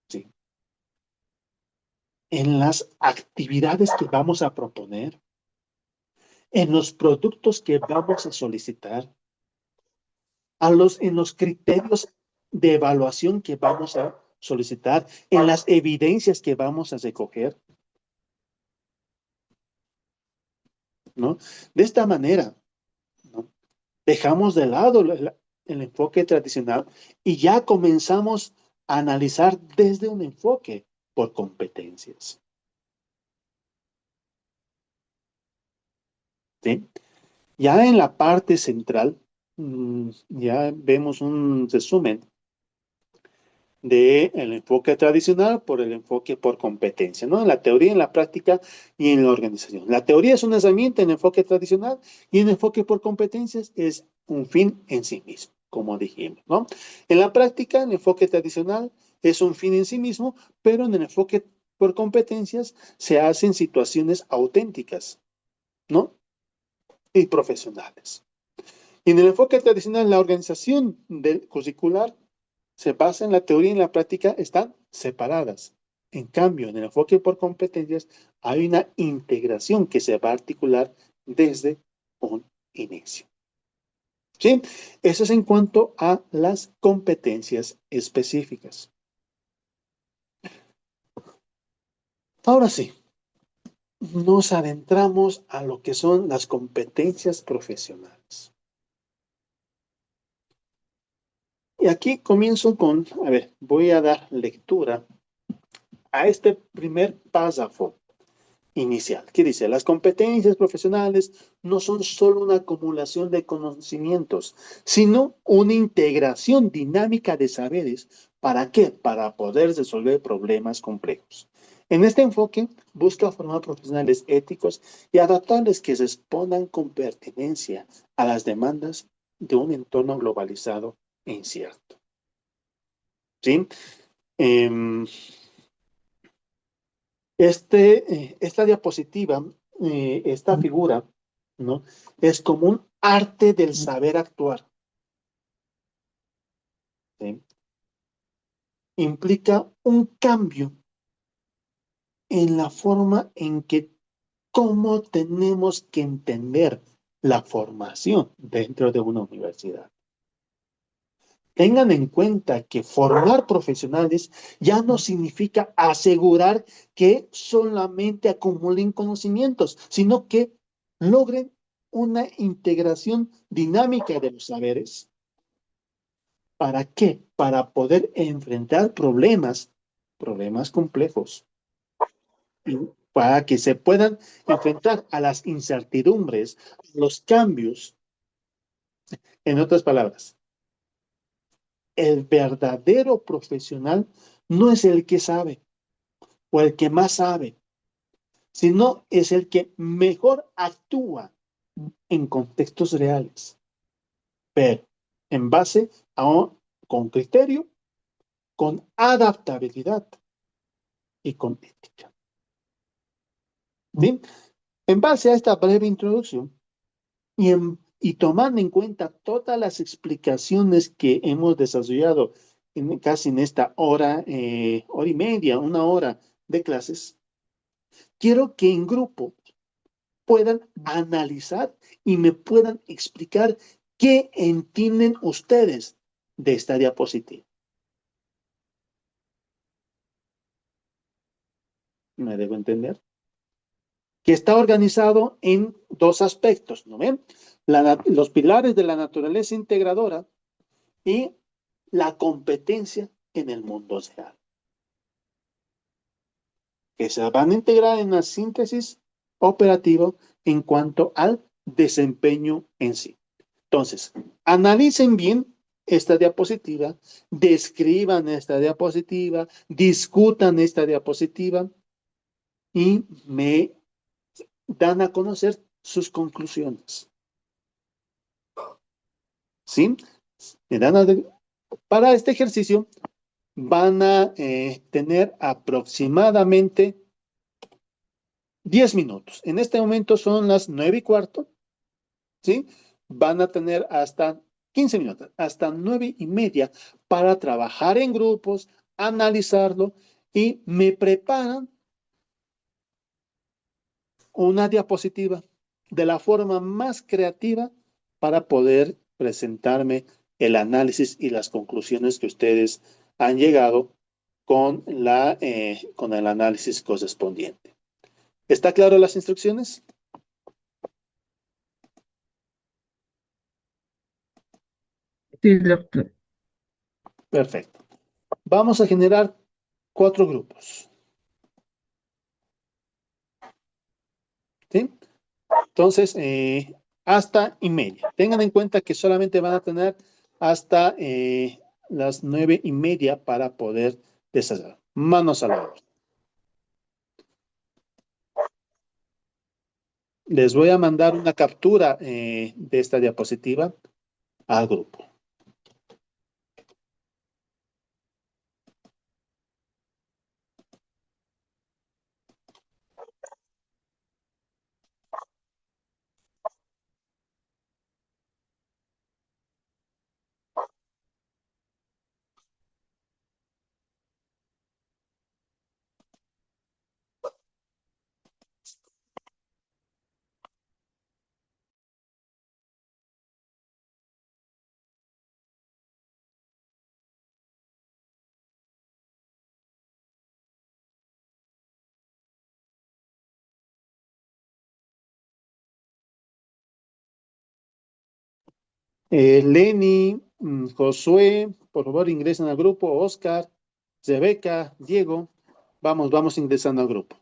Speaker 1: ¿Sí? En las actividades que vamos a proponer, en los productos que vamos a solicitar, en los criterios de evaluación que vamos a solicitar, en las evidencias que vamos a recoger, ¿no? De esta manera, ¿no? Dejamos de lado el enfoque tradicional y ya comenzamos a analizar desde un enfoque por competencias. ¿Sí? Ya en la parte central, ya vemos un resumen del enfoque tradicional por el enfoque por competencia, ¿no? En la teoría, en la práctica y en la organización. La teoría es una herramienta en el enfoque tradicional y en el enfoque por competencias es un fin en sí mismo, como dijimos, ¿no? En la práctica, el enfoque tradicional es un fin en sí mismo, pero en el enfoque por competencias se hacen situaciones auténticas, ¿no? Y profesionales. Y en el enfoque tradicional, la organización del curricular se basa en la teoría y en la práctica, están separadas. En cambio, en el enfoque por competencias, hay una integración que se va a articular desde un inicio. ¿Sí? Eso es en cuanto a las competencias específicas. Ahora sí, nos adentramos a lo que son las competencias profesionales. Y aquí comienzo con, voy a dar lectura a este primer párrafo inicial, que dice: las competencias profesionales no son solo una acumulación de conocimientos, sino una integración dinámica de saberes. ¿Para qué? Para poder resolver problemas complejos. En este enfoque, busca formar profesionales éticos y adaptables que respondan con pertinencia a las demandas de un entorno globalizado e incierto. ¿Sí? Esta diapositiva, esta figura, ¿no? Es como un arte del saber actuar. ¿Sí? Implica un cambio en la forma en que cómo tenemos que entender la formación dentro de una universidad. Tengan en cuenta que formar profesionales ya no significa asegurar que solamente acumulen conocimientos, sino que logren una integración dinámica de los saberes. ¿Para qué? Para poder enfrentar problemas complejos. Y para que se puedan enfrentar a las incertidumbres, a los cambios. En otras palabras, el verdadero profesional no es el que sabe o el que más sabe, sino es el que mejor actúa en contextos reales, pero en base con criterio, con adaptabilidad y con ética. Bien, en base a esta breve introducción y tomando en cuenta todas las explicaciones que hemos desarrollado casi en esta hora y media, una hora de clases, quiero que en grupo puedan analizar y me puedan explicar qué entienden ustedes de esta diapositiva. ¿Me debo entender? Que está organizado en dos aspectos, ¿no ven? Los pilares de la naturaleza integradora y la competencia en el mundo real, que se van a integrar en la síntesis operativa en cuanto al desempeño en sí. Entonces, analicen bien esta diapositiva, describan esta diapositiva, discutan esta diapositiva y me dan a conocer sus conclusiones. ¿Sí? Para este ejercicio van a tener aproximadamente 10 minutos. En este momento son las 9:15, ¿sí? Van a tener hasta 15 minutos, hasta 9:30 para trabajar en grupos, analizarlo y me preparan una diapositiva de la forma más creativa para poder presentarme el análisis y las conclusiones que ustedes han llegado con el análisis correspondiente. ¿Está claro las instrucciones?
Speaker 3: Sí, doctor.
Speaker 1: Perfecto. Vamos a generar 4 grupos. ¿Sí? Entonces, hasta y media. Tengan en cuenta que solamente van a tener hasta las 9:30 para poder desarrollar. Manos a la obra. Les voy a mandar una captura de esta diapositiva al grupo. Lenny, Josué, por favor ingresen al grupo. Oscar, Rebeca, Diego, vamos ingresando al grupo.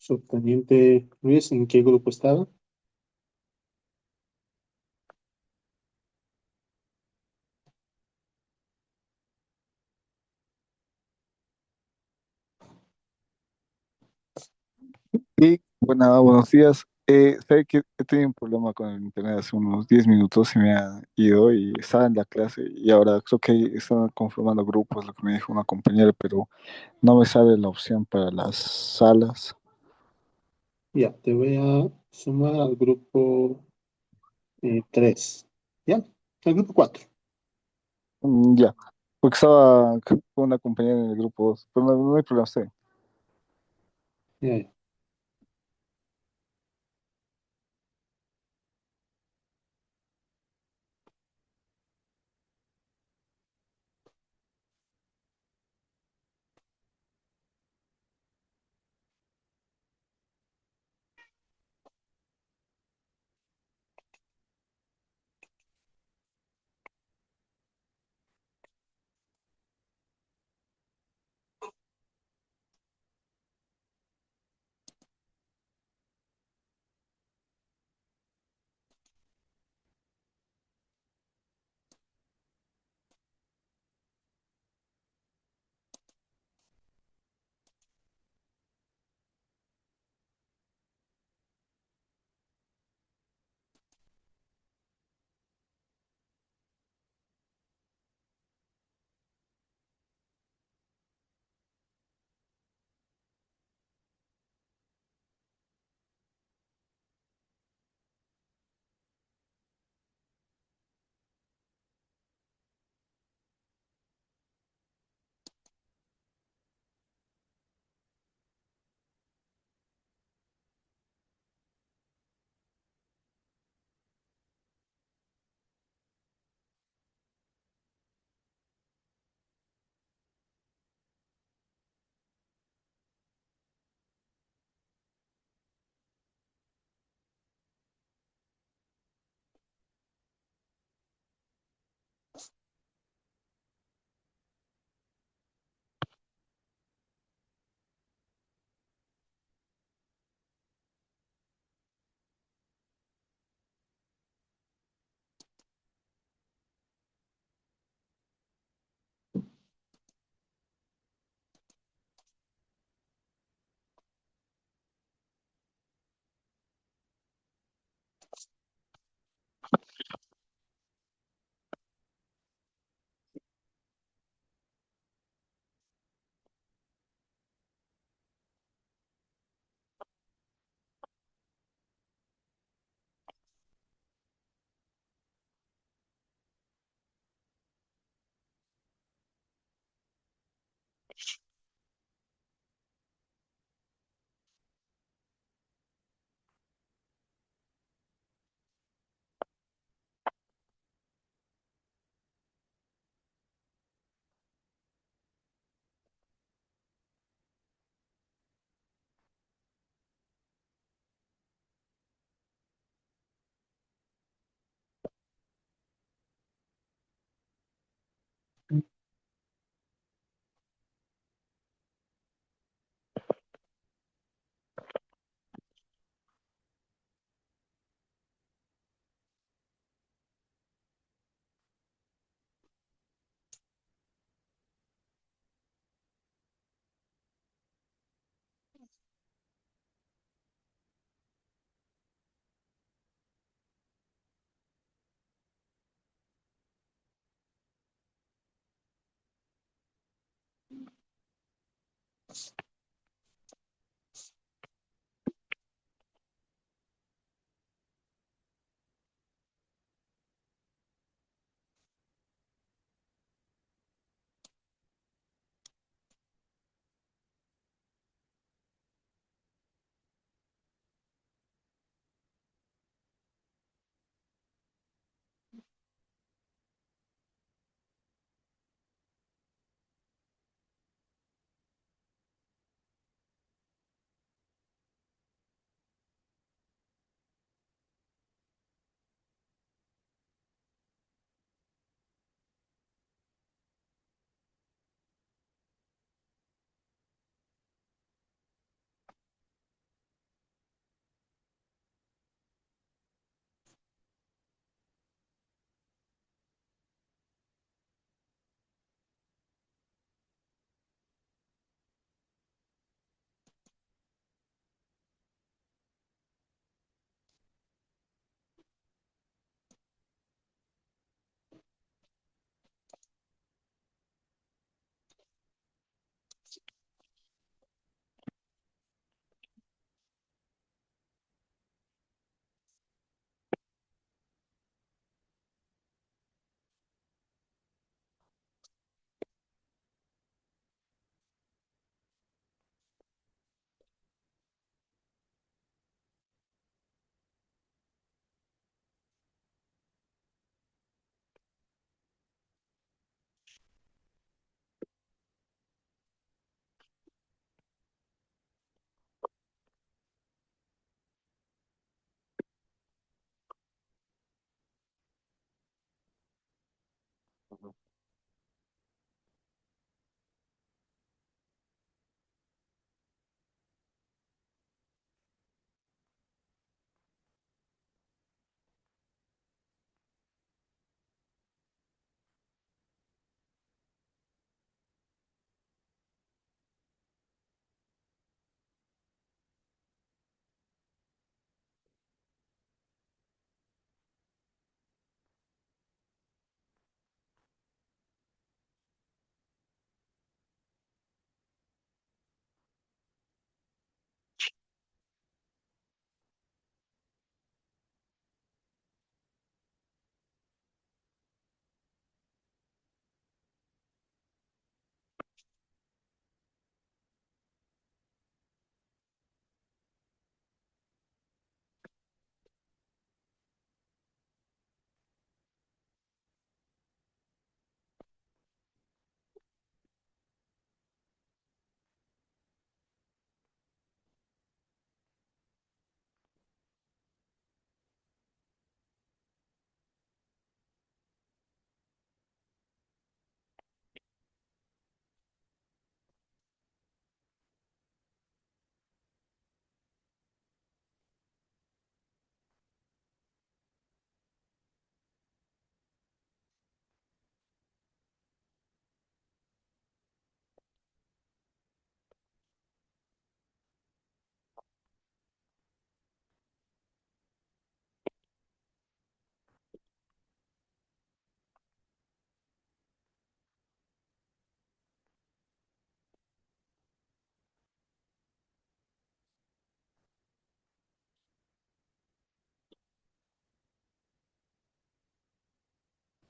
Speaker 1: Subteniente Luis, ¿en qué grupo estaba?
Speaker 11: Y bueno, buenos días. Sé que he tenido un problema con el internet hace unos 10 minutos y me ha ido y estaba en la clase y ahora creo que están conformando grupos, lo que me dijo una compañera, pero no me sale la opción para las salas.
Speaker 1: Ya, te voy a sumar al grupo 3. ¿Ya? Al grupo 4.
Speaker 11: Ya, porque estaba con una compañera en el grupo 2, pero no hay problema, sí.
Speaker 1: Ya, ya.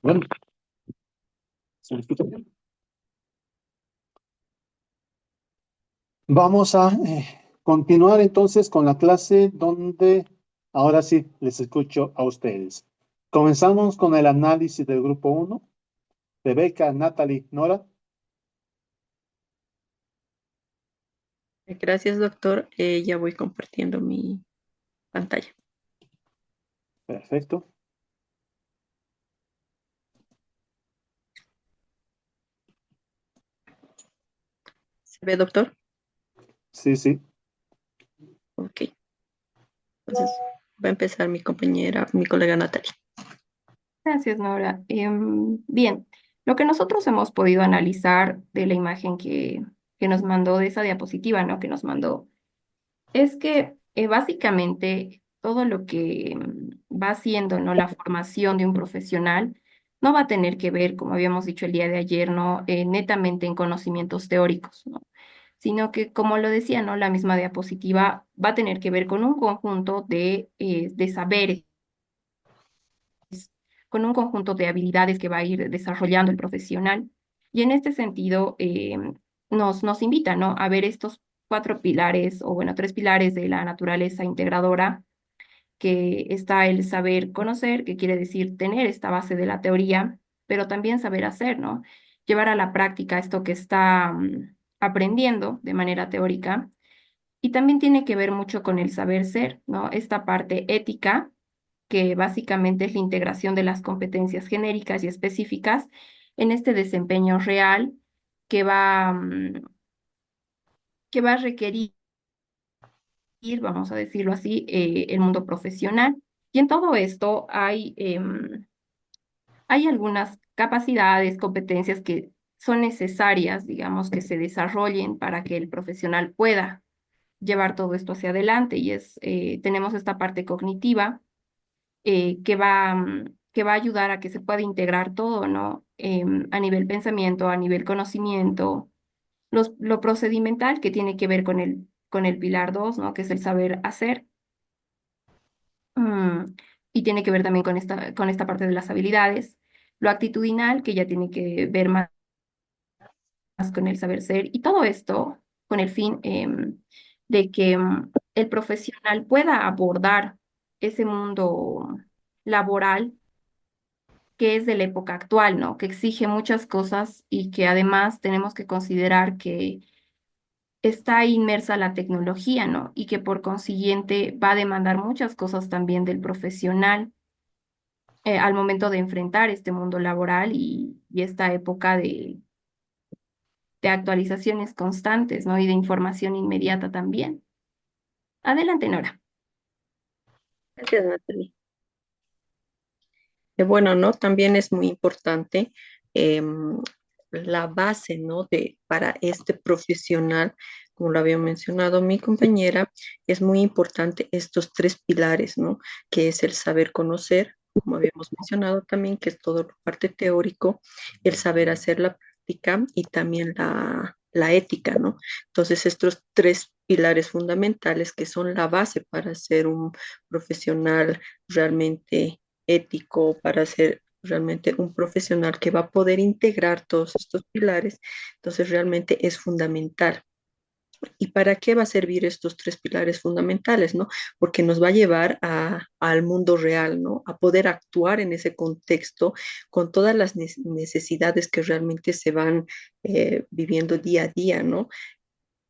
Speaker 1: Bueno, ¿se me escucha bien? Vamos a continuar entonces con la clase donde ahora sí les escucho a ustedes. Comenzamos con el análisis del grupo uno. Rebeca, Natalie, Nora.
Speaker 12: Gracias, doctor. Ya voy compartiendo mi pantalla.
Speaker 1: Perfecto.
Speaker 12: ¿Se ve, doctor?
Speaker 1: Sí, sí.
Speaker 12: Ok. Entonces, va a empezar mi compañera, mi colega Natalia.
Speaker 2: Gracias, Nora. Bien, lo que nosotros hemos podido analizar de la imagen que nos mandó, de esa diapositiva, ¿no? Que nos mandó, es que básicamente todo lo que va haciendo, ¿no? La formación de un profesional no va a tener que ver, como habíamos dicho el día de ayer, ¿no? Netamente en conocimientos teóricos, ¿no? Sino que, como lo decía, ¿no? La misma diapositiva va a tener que ver con un conjunto de saberes, con un conjunto de habilidades que va a ir desarrollando el profesional. Y en este sentido, nos invita, ¿no? A ver estos cuatro pilares, o bueno, tres pilares de la naturaleza integradora, que está el saber conocer, que quiere decir tener esta base de la teoría, pero también saber hacer, ¿no? Llevar a la práctica esto que está aprendiendo de manera teórica. Y también tiene que ver mucho con el saber ser, ¿no? Esta parte ética, que básicamente es la integración de las competencias genéricas y específicas en este desempeño real que que va a requerir, vamos a decirlo así, el mundo profesional. Y en todo esto hay algunas capacidades, competencias que son necesarias, digamos, que se desarrollen para que el profesional pueda llevar todo esto hacia adelante. Y tenemos esta parte cognitiva, que va a ayudar a que se pueda integrar todo, ¿no? A nivel pensamiento, a nivel conocimiento, lo procedimental, que tiene que ver con el pilar 2, ¿no? Que es el saber hacer. Y tiene que ver también con esta parte de las habilidades. Lo actitudinal, que ya tiene que ver más con el saber ser. Y todo esto con el fin de que el profesional pueda abordar ese mundo laboral que es de la época actual, ¿no? Que exige muchas cosas y que además tenemos que considerar que está inmersa la tecnología, ¿no? Y que por consiguiente va a demandar muchas cosas también del profesional al momento de enfrentar este mundo laboral y esta época de actualizaciones constantes, ¿no? Y de información inmediata también. Adelante, Nora.
Speaker 12: Gracias, Natalia. Bueno, ¿no? También es muy importante em, la base, ¿no? Para este profesional, como lo había mencionado mi compañera, es muy importante estos tres pilares, ¿no? Que es el saber conocer, como habíamos mencionado también, que es todo lo parte teórico, el saber hacer la práctica y también la ética, ¿no? Entonces, estos tres pilares fundamentales que son la base para ser un profesional realmente ético, para ser realmente un profesional que va a poder integrar todos estos pilares, entonces realmente es fundamental. ¿Y para qué va a servir estos tres pilares fundamentales, no? Porque nos va a llevar al mundo real, ¿no? A poder actuar en ese contexto con todas las necesidades que realmente se van viviendo día a día, ¿no?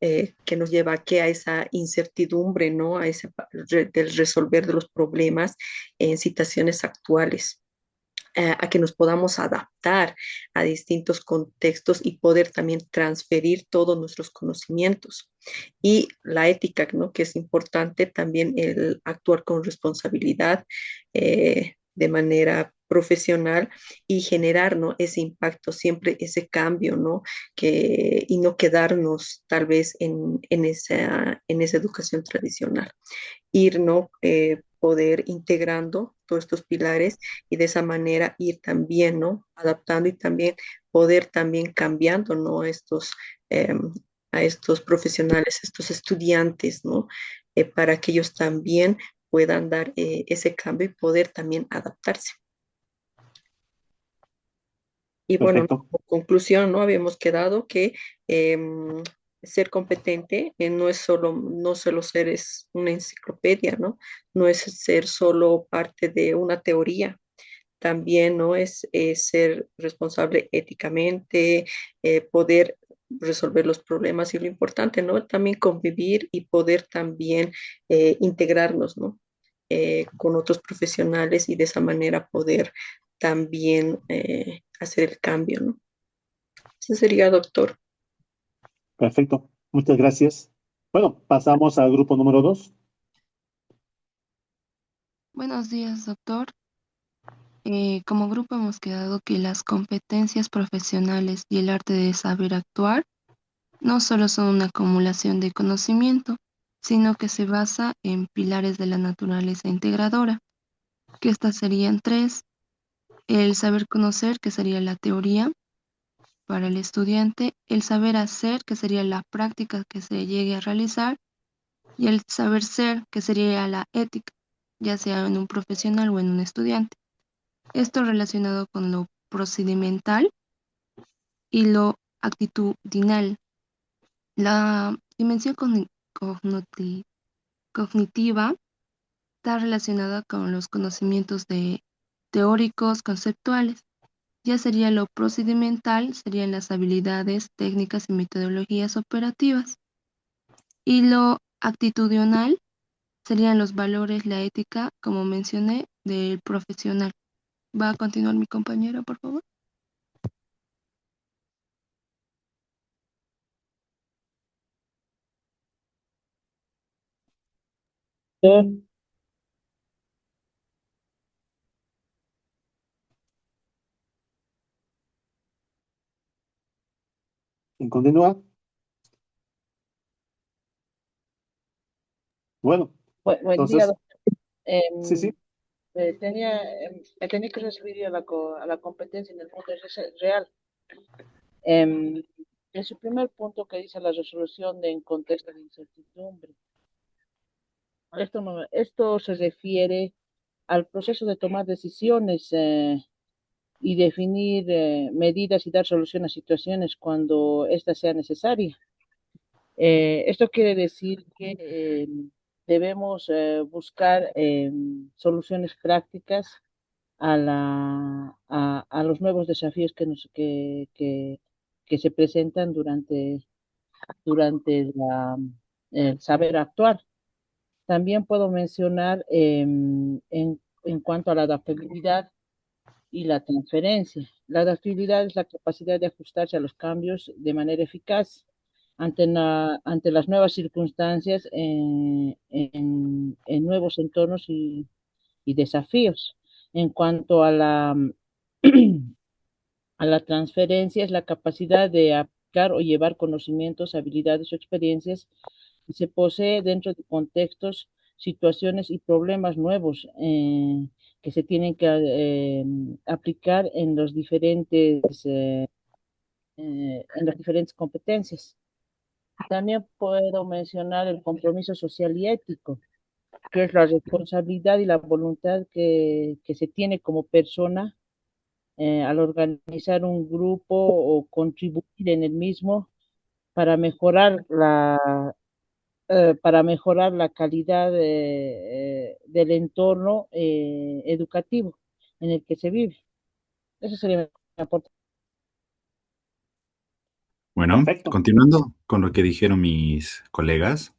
Speaker 12: Que nos lleva a, a esa incertidumbre, ¿no? A ese del resolver de los problemas en situaciones actuales, a que nos podamos adaptar a distintos contextos y poder también transferir todos nuestros conocimientos. Y la ética, ¿no? Que es importante también el actuar con responsabilidad de manera profesional y generar, ¿no? Ese impacto, siempre ese cambio, ¿no? Y no quedarnos tal vez en esa educación tradicional, ir, ¿no? Poder integrando todos estos pilares y de esa manera ir también, ¿no? Adaptando y también poder también cambiando, ¿no? Eh, a estos profesionales, estos estudiantes, ¿no? Para que ellos también puedan dar ese cambio y poder también adaptarse. Y bueno,
Speaker 1: Perfecto.
Speaker 12: como conclusión, ¿no? Habíamos quedado que ser competente no solo ser es una enciclopedia, ¿no? No es ser solo parte de una teoría, también, ¿no? Es ser responsable éticamente, poder resolver los problemas y lo importante, ¿no? También convivir y poder también integrarnos, ¿no? Con otros profesionales y de esa manera poder también hacer el cambio, ¿no? Ese sería, doctor.
Speaker 1: Perfecto. Muchas gracias. Bueno, pasamos al grupo número 2.
Speaker 13: Buenos días, doctor. Como grupo hemos quedado que las competencias profesionales y el arte de saber actuar no solo son una acumulación de conocimiento, sino que se basa en pilares de la naturaleza integradora, que estas serían tres: el saber conocer, que sería la teoría para el estudiante; el saber hacer, que sería la práctica que se llegue a realizar; y el saber ser, que sería la ética, ya sea en un profesional o en un estudiante. Esto relacionado con lo procedimental y lo actitudinal. La dimensión cognitiva está relacionada con los conocimientos teóricos, conceptuales. Ya sería lo procedimental, serían las habilidades, técnicas y metodologías operativas. Y lo actitudinal serían los valores, la ética, como mencioné, del profesional. ¿Va a continuar mi compañera, por favor?
Speaker 1: ¿Quién continúa? Bueno,
Speaker 3: Buen día,
Speaker 1: entonces,
Speaker 3: doctor.
Speaker 1: sí, sí.
Speaker 3: Tenía que referir a la competencia en el mundo real. Em, en su primer punto que dice la resolución en contexto de incertidumbre. Esto se refiere al proceso de tomar decisiones y definir medidas y dar solución a situaciones cuando ésta sea necesaria. Esto quiere decir que debemos buscar soluciones prácticas a los nuevos desafíos que se presentan durante el saber actuar. También puedo mencionar en cuanto a la adaptabilidad y la transferencia. La adaptabilidad es la capacidad de ajustarse a los cambios de manera eficaz ante las nuevas circunstancias en nuevos entornos y desafíos. En cuanto a a la transferencia, es la capacidad de aplicar o llevar conocimientos, habilidades o experiencias que se posee dentro de contextos, situaciones y problemas nuevos que se tienen que aplicar en las diferentes competencias. También puedo mencionar el compromiso social y ético, que es la responsabilidad y la voluntad que se tiene como persona al organizar un grupo o contribuir en el mismo para mejorar para mejorar la calidad del entorno educativo en el que se vive. Eso sería mi aporte.
Speaker 14: Bueno,
Speaker 1: Perfecto.
Speaker 14: continuando con lo que dijeron mis colegas,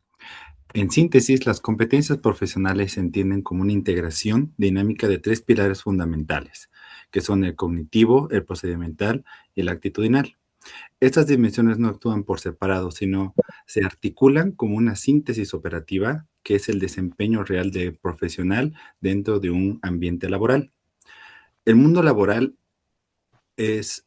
Speaker 14: en síntesis, las competencias profesionales se entienden como una integración dinámica de tres pilares fundamentales, que son el cognitivo, el procedimental y el actitudinal. Estas dimensiones no actúan por separado, sino se articulan como una síntesis operativa, que es el desempeño real de profesional dentro de un ambiente laboral. El mundo laboral es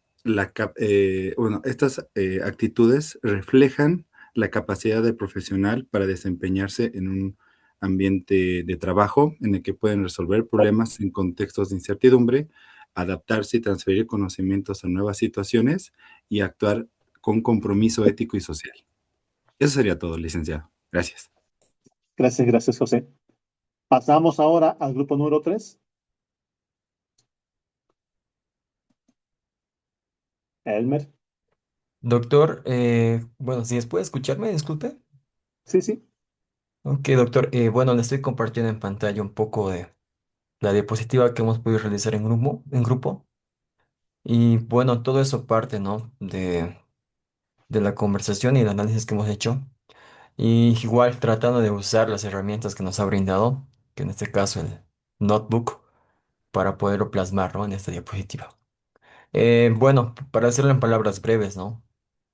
Speaker 14: estas actitudes reflejan la capacidad del profesional para desempeñarse en un ambiente de trabajo en el que pueden resolver problemas en contextos de incertidumbre, adaptarse y transferir conocimientos a nuevas situaciones y actuar con compromiso ético y social. Eso sería todo, licenciado. Gracias.
Speaker 1: Gracias, José. Pasamos ahora al grupo número 3. Elmer.
Speaker 7: Doctor, buenos días. ¿Puede escucharme? Disculpe.
Speaker 1: Sí, sí.
Speaker 7: Ok, doctor. Bueno, le estoy compartiendo en pantalla un poco de la diapositiva que hemos podido realizar en grupo. Y bueno, todo eso parte, ¿no? De la conversación y el análisis que hemos hecho. Y igual tratando de usar las herramientas que nos ha brindado, que en este caso el notebook, para poderlo plasmar, ¿no? En esta diapositiva. Bueno, para hacerlo en palabras breves, ¿no?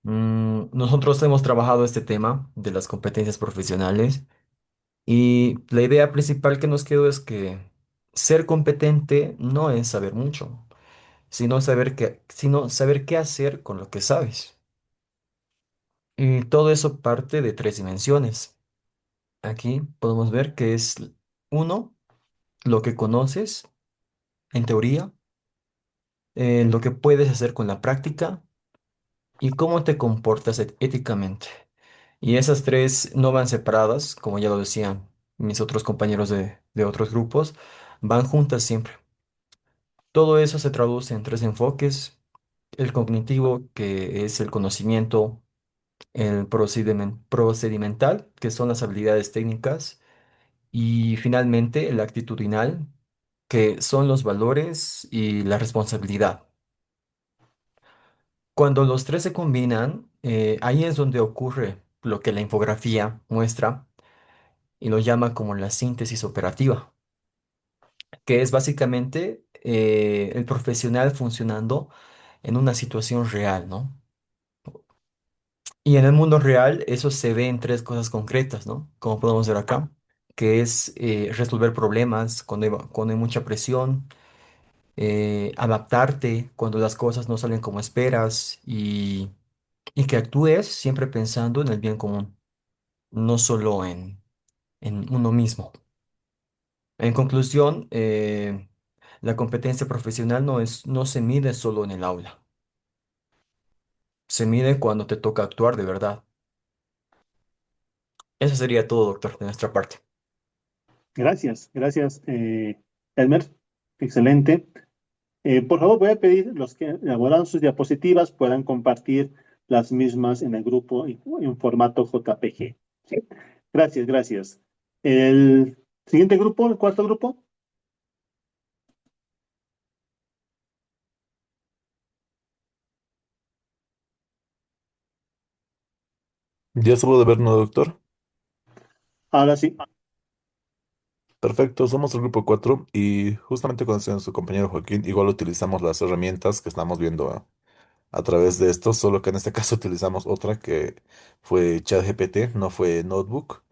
Speaker 7: Nosotros hemos trabajado este tema de las competencias profesionales y la idea principal que nos quedó es que ser competente no es saber mucho, sino saber qué hacer con lo que sabes. Y todo eso parte de tres dimensiones. Aquí podemos ver que es uno, lo que conoces en teoría, lo que puedes hacer con la práctica y cómo te comportas éticamente. Y esas tres no van separadas, como ya lo decían mis otros compañeros de otros grupos, van juntas siempre. Todo eso se traduce en tres enfoques: el cognitivo, que es el conocimiento; el procedimental, que son las habilidades técnicas; y finalmente el actitudinal, que son los valores y la responsabilidad. Cuando los tres se combinan, ahí es donde ocurre lo que la infografía muestra y lo llama como la síntesis operativa, que es básicamente el profesional funcionando en una situación real, ¿no? Y en el mundo real eso se ve en tres cosas concretas, ¿no? Como podemos ver acá, que es resolver problemas cuando hay mucha presión, adaptarte cuando las cosas no salen como esperas y que actúes siempre pensando en el bien común, no solo en uno mismo. En conclusión, la competencia profesional no se mide solo en el aula, se mide cuando te toca actuar de verdad. Eso sería todo, doctor, de nuestra parte.
Speaker 1: Gracias, gracias, Elmer. Excelente. Por favor, voy a pedir los que elaboraron sus diapositivas puedan compartir las mismas en el grupo en formato JPG. ¿Sí? Gracias, gracias. El siguiente grupo, el cuarto grupo.
Speaker 15: ¿Ya se puede ver, no, doctor?
Speaker 1: Ahora sí.
Speaker 15: Perfecto, somos el grupo 4 y justamente como decía nuestro compañero Joaquín, igual utilizamos las herramientas que estamos viendo a través de esto, solo que en este caso utilizamos otra que fue ChatGPT, no fue Notebook,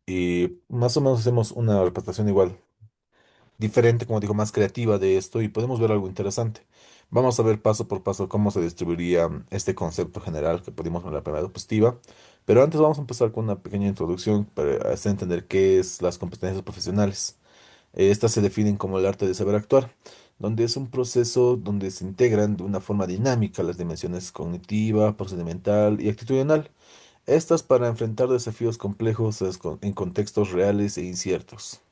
Speaker 15: y más o menos hacemos una representación igual diferente, como digo, más creativa de esto y podemos ver algo interesante. Vamos a ver paso por paso cómo se distribuiría este concepto general que pudimos en la primera diapositiva, pero antes vamos a empezar con una pequeña introducción para hacer entender qué es las competencias profesionales. Estas se definen como el arte de saber actuar, donde es un proceso donde se integran de una forma dinámica las dimensiones cognitiva, procedimental y actitudinal. Estas para enfrentar desafíos complejos en contextos reales e inciertos.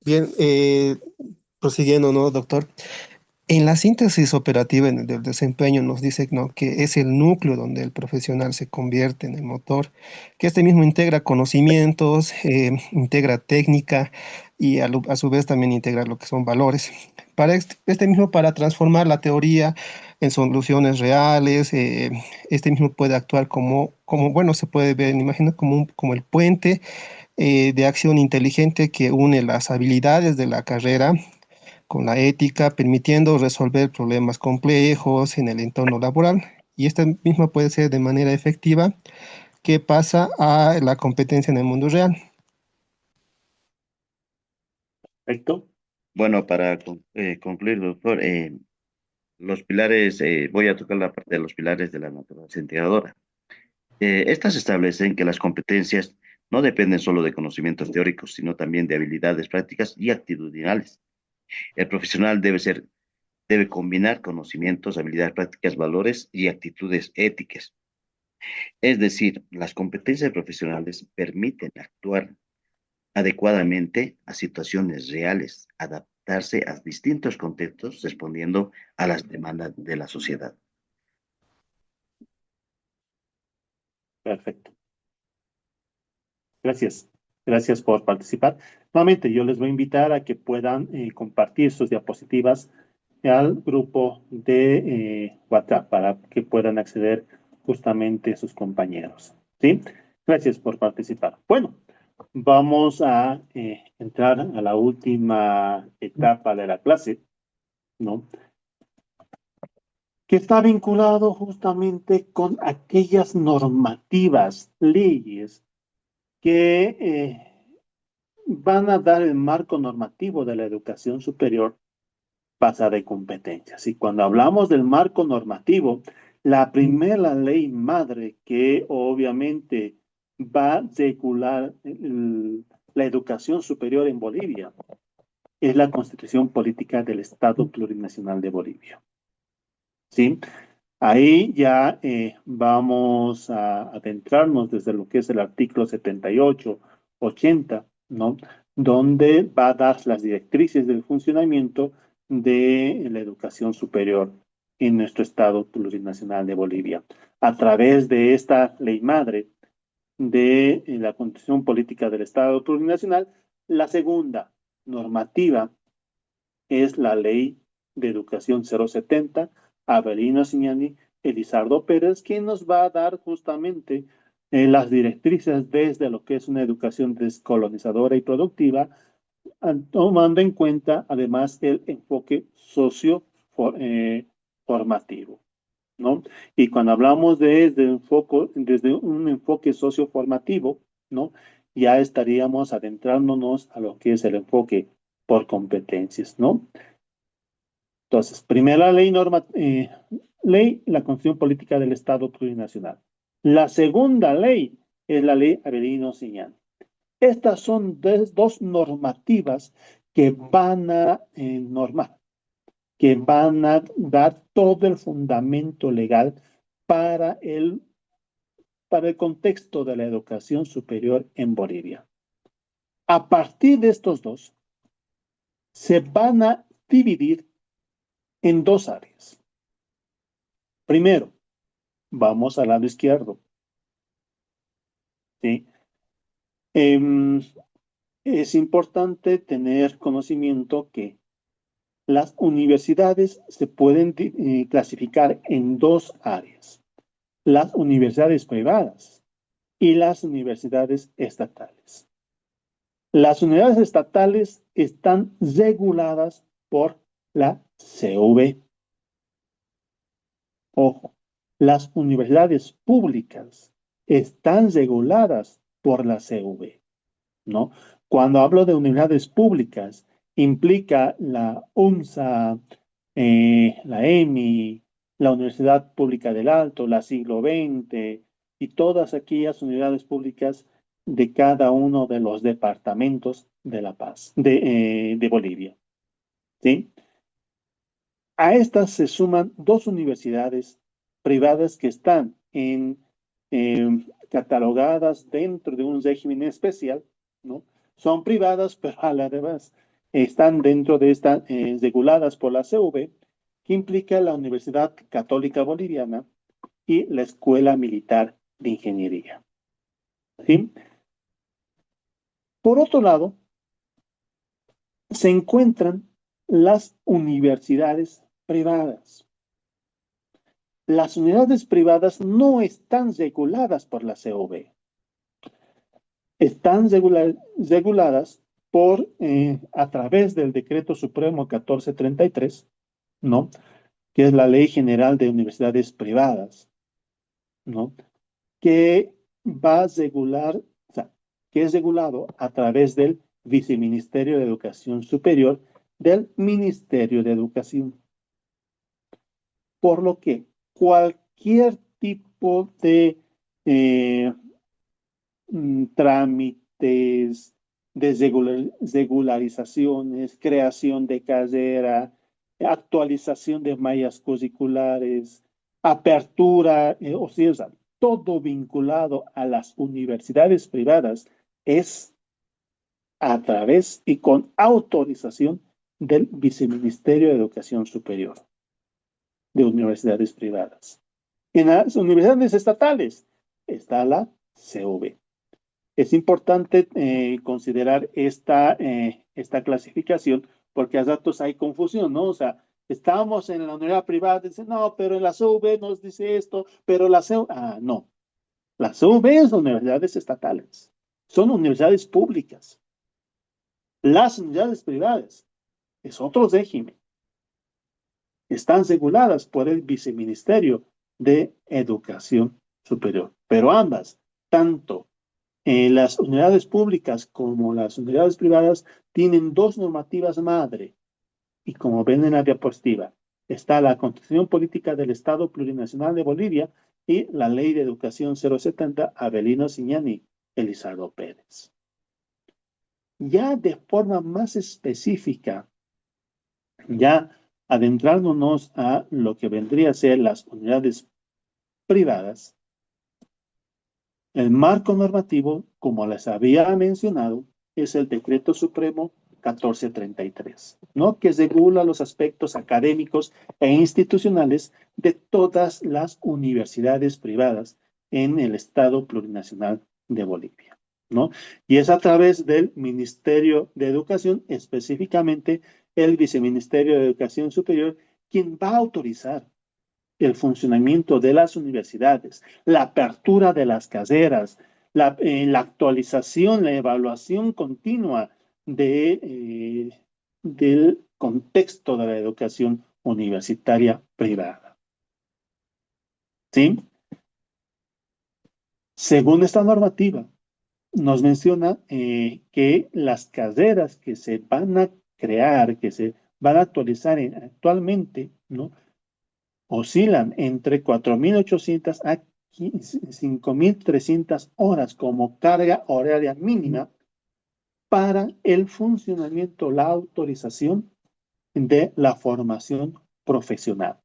Speaker 10: Bien, prosiguiendo, ¿no, doctor? En la síntesis operativa del desempeño nos dice, ¿no?, que es el núcleo donde el profesional se convierte en el motor, que este mismo integra conocimientos, integra técnica y a su vez también integra lo que son valores. Para este mismo, para transformar la teoría en soluciones reales, este mismo puede actuar bueno, se puede ver, imagina, como el puente de acción inteligente que une las habilidades de la carrera con la ética, permitiendo resolver problemas complejos en el entorno laboral. Y esta misma puede ser de manera efectiva que pasa a la competencia en el mundo real.
Speaker 1: Perfecto.
Speaker 16: Bueno, para concluir, doctor, los pilares, voy a tocar la parte de los pilares de la naturaleza integradora. Estas establecen que las competencias no dependen solo de conocimientos teóricos, sino también de habilidades prácticas y actitudinales. El profesional debe combinar conocimientos, habilidades prácticas, valores y actitudes éticas. Es decir, las competencias profesionales permiten actuar adecuadamente a situaciones reales, adaptarse a distintos contextos respondiendo a las demandas de la sociedad.
Speaker 1: Perfecto. Gracias. Gracias por participar. Nuevamente, yo les voy a invitar a que puedan compartir sus diapositivas al grupo de WhatsApp para que puedan acceder justamente sus compañeros. ¿Sí? Gracias por participar. Bueno, vamos a entrar a la última etapa de la clase, ¿no? Que está vinculado justamente con aquellas normativas, leyes que van a dar el marco normativo de la educación superior basada en competencias. Y cuando hablamos del marco normativo, la primera ley madre que obviamente va a regular la educación superior en Bolivia es la Constitución Política del Estado Plurinacional de Bolivia. ¿Sí? Ahí ya vamos a adentrarnos desde lo que es el artículo 78, 80, ¿no? Donde va a dar las directrices del funcionamiento de la educación superior en nuestro Estado Plurinacional de Bolivia. A través de esta ley madre de la Constitución Política del Estado Plurinacional, la segunda normativa es la Ley de Educación 070, Avelino Signani, Elizardo Pérez, quien nos va a dar justamente las directrices desde lo que es una educación descolonizadora y productiva, tomando en cuenta además el enfoque socio-formativo, ¿no? Y cuando hablamos desde un enfoque socioformativo, ¿no? Ya estaríamos adentrándonos a lo que es el enfoque por competencias, ¿no? Entonces, primera ley, la Constitución Política del Estado Plurinacional. La segunda ley es la ley Avelino Signani. Estas son dos normativas que van a normar, que van a dar todo el fundamento legal para el contexto de la educación superior en Bolivia. A partir de estos dos, se van a dividir en dos áreas. Primero, vamos al lado izquierdo. ¿Sí? Es importante tener conocimiento que las universidades se pueden clasificar en dos áreas: las universidades privadas y las universidades estatales. Las universidades estatales están reguladas por la CV. Ojo, las universidades públicas están reguladas por la CV, ¿no? Cuando hablo de universidades públicas, implica la UNSA, la EMI, la Universidad Pública del Alto, la Siglo XX y todas aquellas universidades públicas de cada uno de los departamentos de La Paz, de Bolivia, ¿sí? A estas se suman dos universidades privadas que están catalogadas dentro de un régimen especial, ¿no? Son privadas, pero a la vez están dentro de estas reguladas por la CV, que implica la Universidad Católica Boliviana y la Escuela Militar de Ingeniería. ¿Sí? Por otro lado, se encuentran las universidades privadas. Las unidades privadas no están reguladas por la CV. Están reguladas a través del Decreto Supremo 1433, ¿no? Que es la Ley General de Universidades Privadas, ¿no? Que va a regular, o sea, que es regulado a través del Viceministerio de Educación Superior del Ministerio de Educación. Por lo que cualquier tipo de trámites, de regularizaciones, creación de carrera, actualización de mallas curriculares, apertura, o sea, todo vinculado a las universidades privadas es a través y con autorización del Viceministerio de Educación Superior de universidades privadas. En las universidades estatales está la CV. Es importante considerar esta clasificación porque a ratos hay confusión, ¿no? O sea, estamos en la universidad privada, dicen, no, pero en la CV nos dice esto, pero la CV, no. La CV es universidades estatales, son universidades públicas. Las universidades privadas es otro régimen. Están reguladas por el Viceministerio de Educación Superior, pero ambas, tanto las unidades públicas como las unidades privadas tienen dos normativas madre. Y como ven en la diapositiva, está la Constitución Política del Estado Plurinacional de Bolivia y la Ley de Educación 070 Avelino Ciñani Elizardo Pérez. Ya de forma más específica, ya adentrándonos a lo que vendría a ser las unidades privadas, el marco normativo, como les había mencionado, es el Decreto Supremo 1433, ¿no? Que regula los aspectos académicos e institucionales de todas las universidades privadas en el Estado Plurinacional de Bolivia, ¿no? Y es a través del Ministerio de Educación, específicamente el Viceministerio de Educación Superior, quien va a autorizar el funcionamiento de las universidades, la apertura de las carreras, la actualización, la evaluación continua del contexto de la educación universitaria privada. ¿Sí? Según esta normativa, nos menciona que las carreras que se van a crear, que se van a actualizar actualmente, ¿no? Oscilan entre 4.800 a 5.300 horas como carga horaria mínima para el funcionamiento, la autorización de la formación profesional.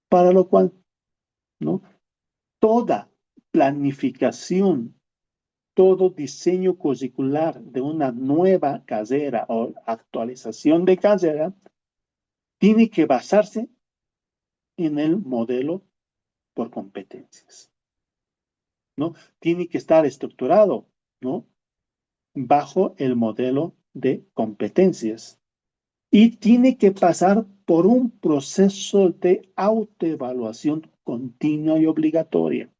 Speaker 1: Para lo cual, ¿no? Toda planificación, todo diseño curricular de una nueva carrera o actualización de carrera tiene que basarse en el modelo por competencias, ¿no? Tiene que estar estructurado, ¿no? Bajo el modelo de competencias y tiene que pasar por un proceso de autoevaluación continua y obligatoria,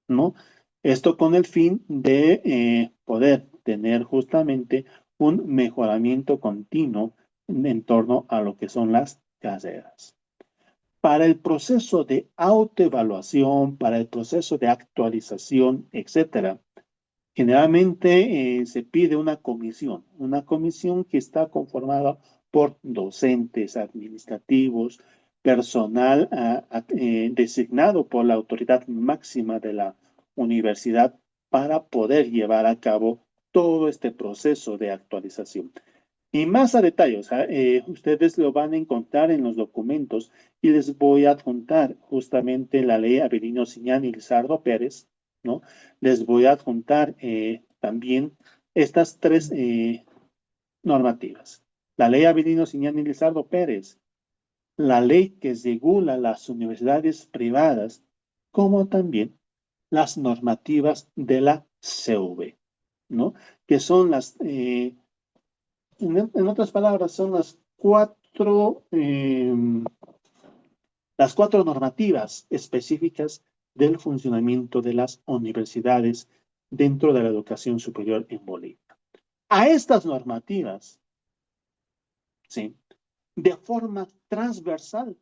Speaker 1: ¿no? Esto con el fin de poder tener justamente un mejoramiento continuo en torno a lo que son las carreras. Para el proceso de autoevaluación, para el proceso de actualización, etcétera, generalmente se pide una comisión que está conformada por docentes, administrativos, personal designado por la autoridad máxima de la universidad para poder llevar a cabo todo este proceso de actualización. Y más a detalle, o sea, ustedes lo van a encontrar en los documentos y les voy a adjuntar justamente la ley Avelino Ciñani y Lizardo Pérez, ¿no? Les voy a adjuntar también estas tres normativas. La ley Avelino Ciñani y Lizardo Pérez, la ley que regula las universidades privadas, como también las normativas de la CV, ¿no? Que son en otras palabras, son las cuatro normativas específicas del funcionamiento de las universidades dentro de la educación superior en Bolivia. A estas normativas, ¿sí? De forma transversal,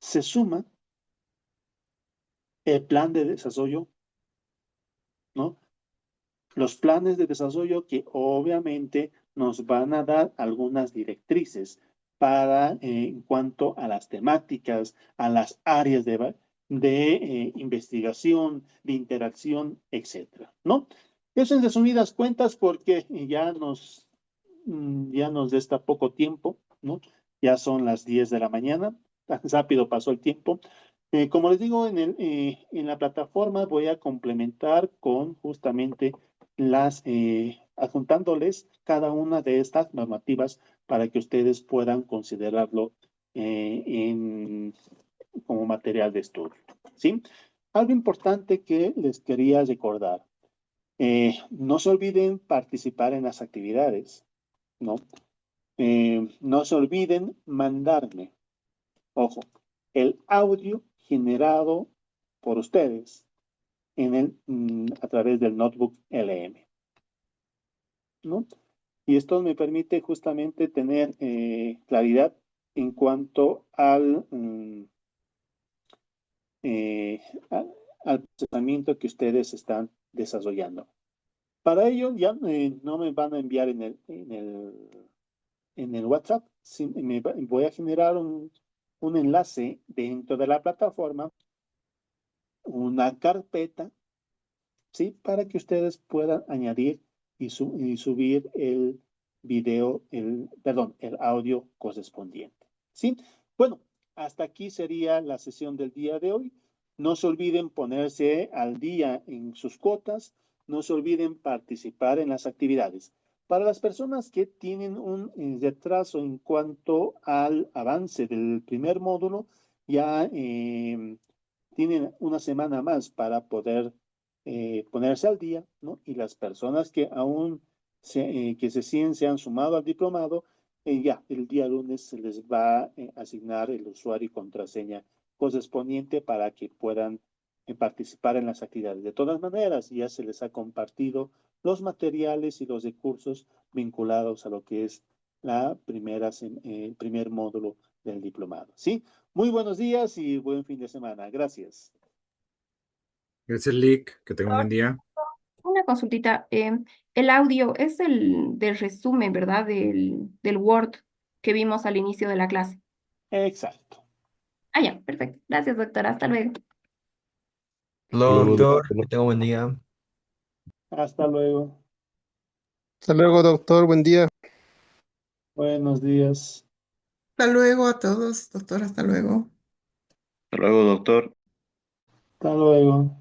Speaker 1: se suma el plan de desarrollo, ¿no? Los planes de desarrollo que obviamente nos van a dar algunas directrices para en cuanto a las temáticas, a las áreas de investigación, de interacción, etcétera, ¿no? Eso en resumidas cuentas porque ya nos resta poco tiempo, ¿no? Ya son las 10 de la mañana, tan rápido pasó el tiempo. Como les digo, en la plataforma voy a complementar con justamente las adjuntándoles cada una de estas normativas para que ustedes puedan considerarlo como material de estudio. ¿Sí? Algo importante que les quería recordar. No se olviden participar en las actividades, ¿no? No se olviden mandarme, ojo, el audio generado por ustedes a través del notebook LM, ¿no? Y esto me permite justamente tener claridad en cuanto eh, al procesamiento que ustedes están desarrollando. Para ello ya no me van a enviar en el WhatsApp, voy a generar un enlace dentro de la plataforma, una carpeta, ¿sí? Para que ustedes puedan añadir y subir el video, perdón, el audio correspondiente, ¿sí? Bueno, hasta aquí sería la sesión del día de hoy. No se olviden ponerse al día en sus cuotas, no se olviden participar en las actividades. Para las personas que tienen un retraso en cuanto al avance del primer módulo, ya tienen una semana más para poder ponerse al día, ¿no? Y las personas que aún se han sumado al diplomado, ya el día lunes se les va a asignar el usuario y contraseña correspondiente para que puedan participar en las actividades. De todas maneras, ya se les ha compartido los materiales y los recursos vinculados a lo que es el primer módulo del diplomado. ¿Sí? Muy buenos días y buen fin de semana. Gracias.
Speaker 14: Gracias, Lick. Que tenga un buen día.
Speaker 2: Una consultita. El audio es el del resumen, ¿verdad? Del Word que vimos al inicio de la clase.
Speaker 1: Exacto.
Speaker 2: Ah, ya, perfecto. Gracias, doctora. Hasta luego.
Speaker 7: Hola,
Speaker 15: Luego,
Speaker 7: doctor, que tenga buen día.
Speaker 1: Hasta luego.
Speaker 10: Hasta luego, doctor. Buen día.
Speaker 1: Buenos días.
Speaker 8: Hasta luego a todos, doctor, hasta luego.
Speaker 16: Hasta luego, doctor.
Speaker 1: Hasta luego.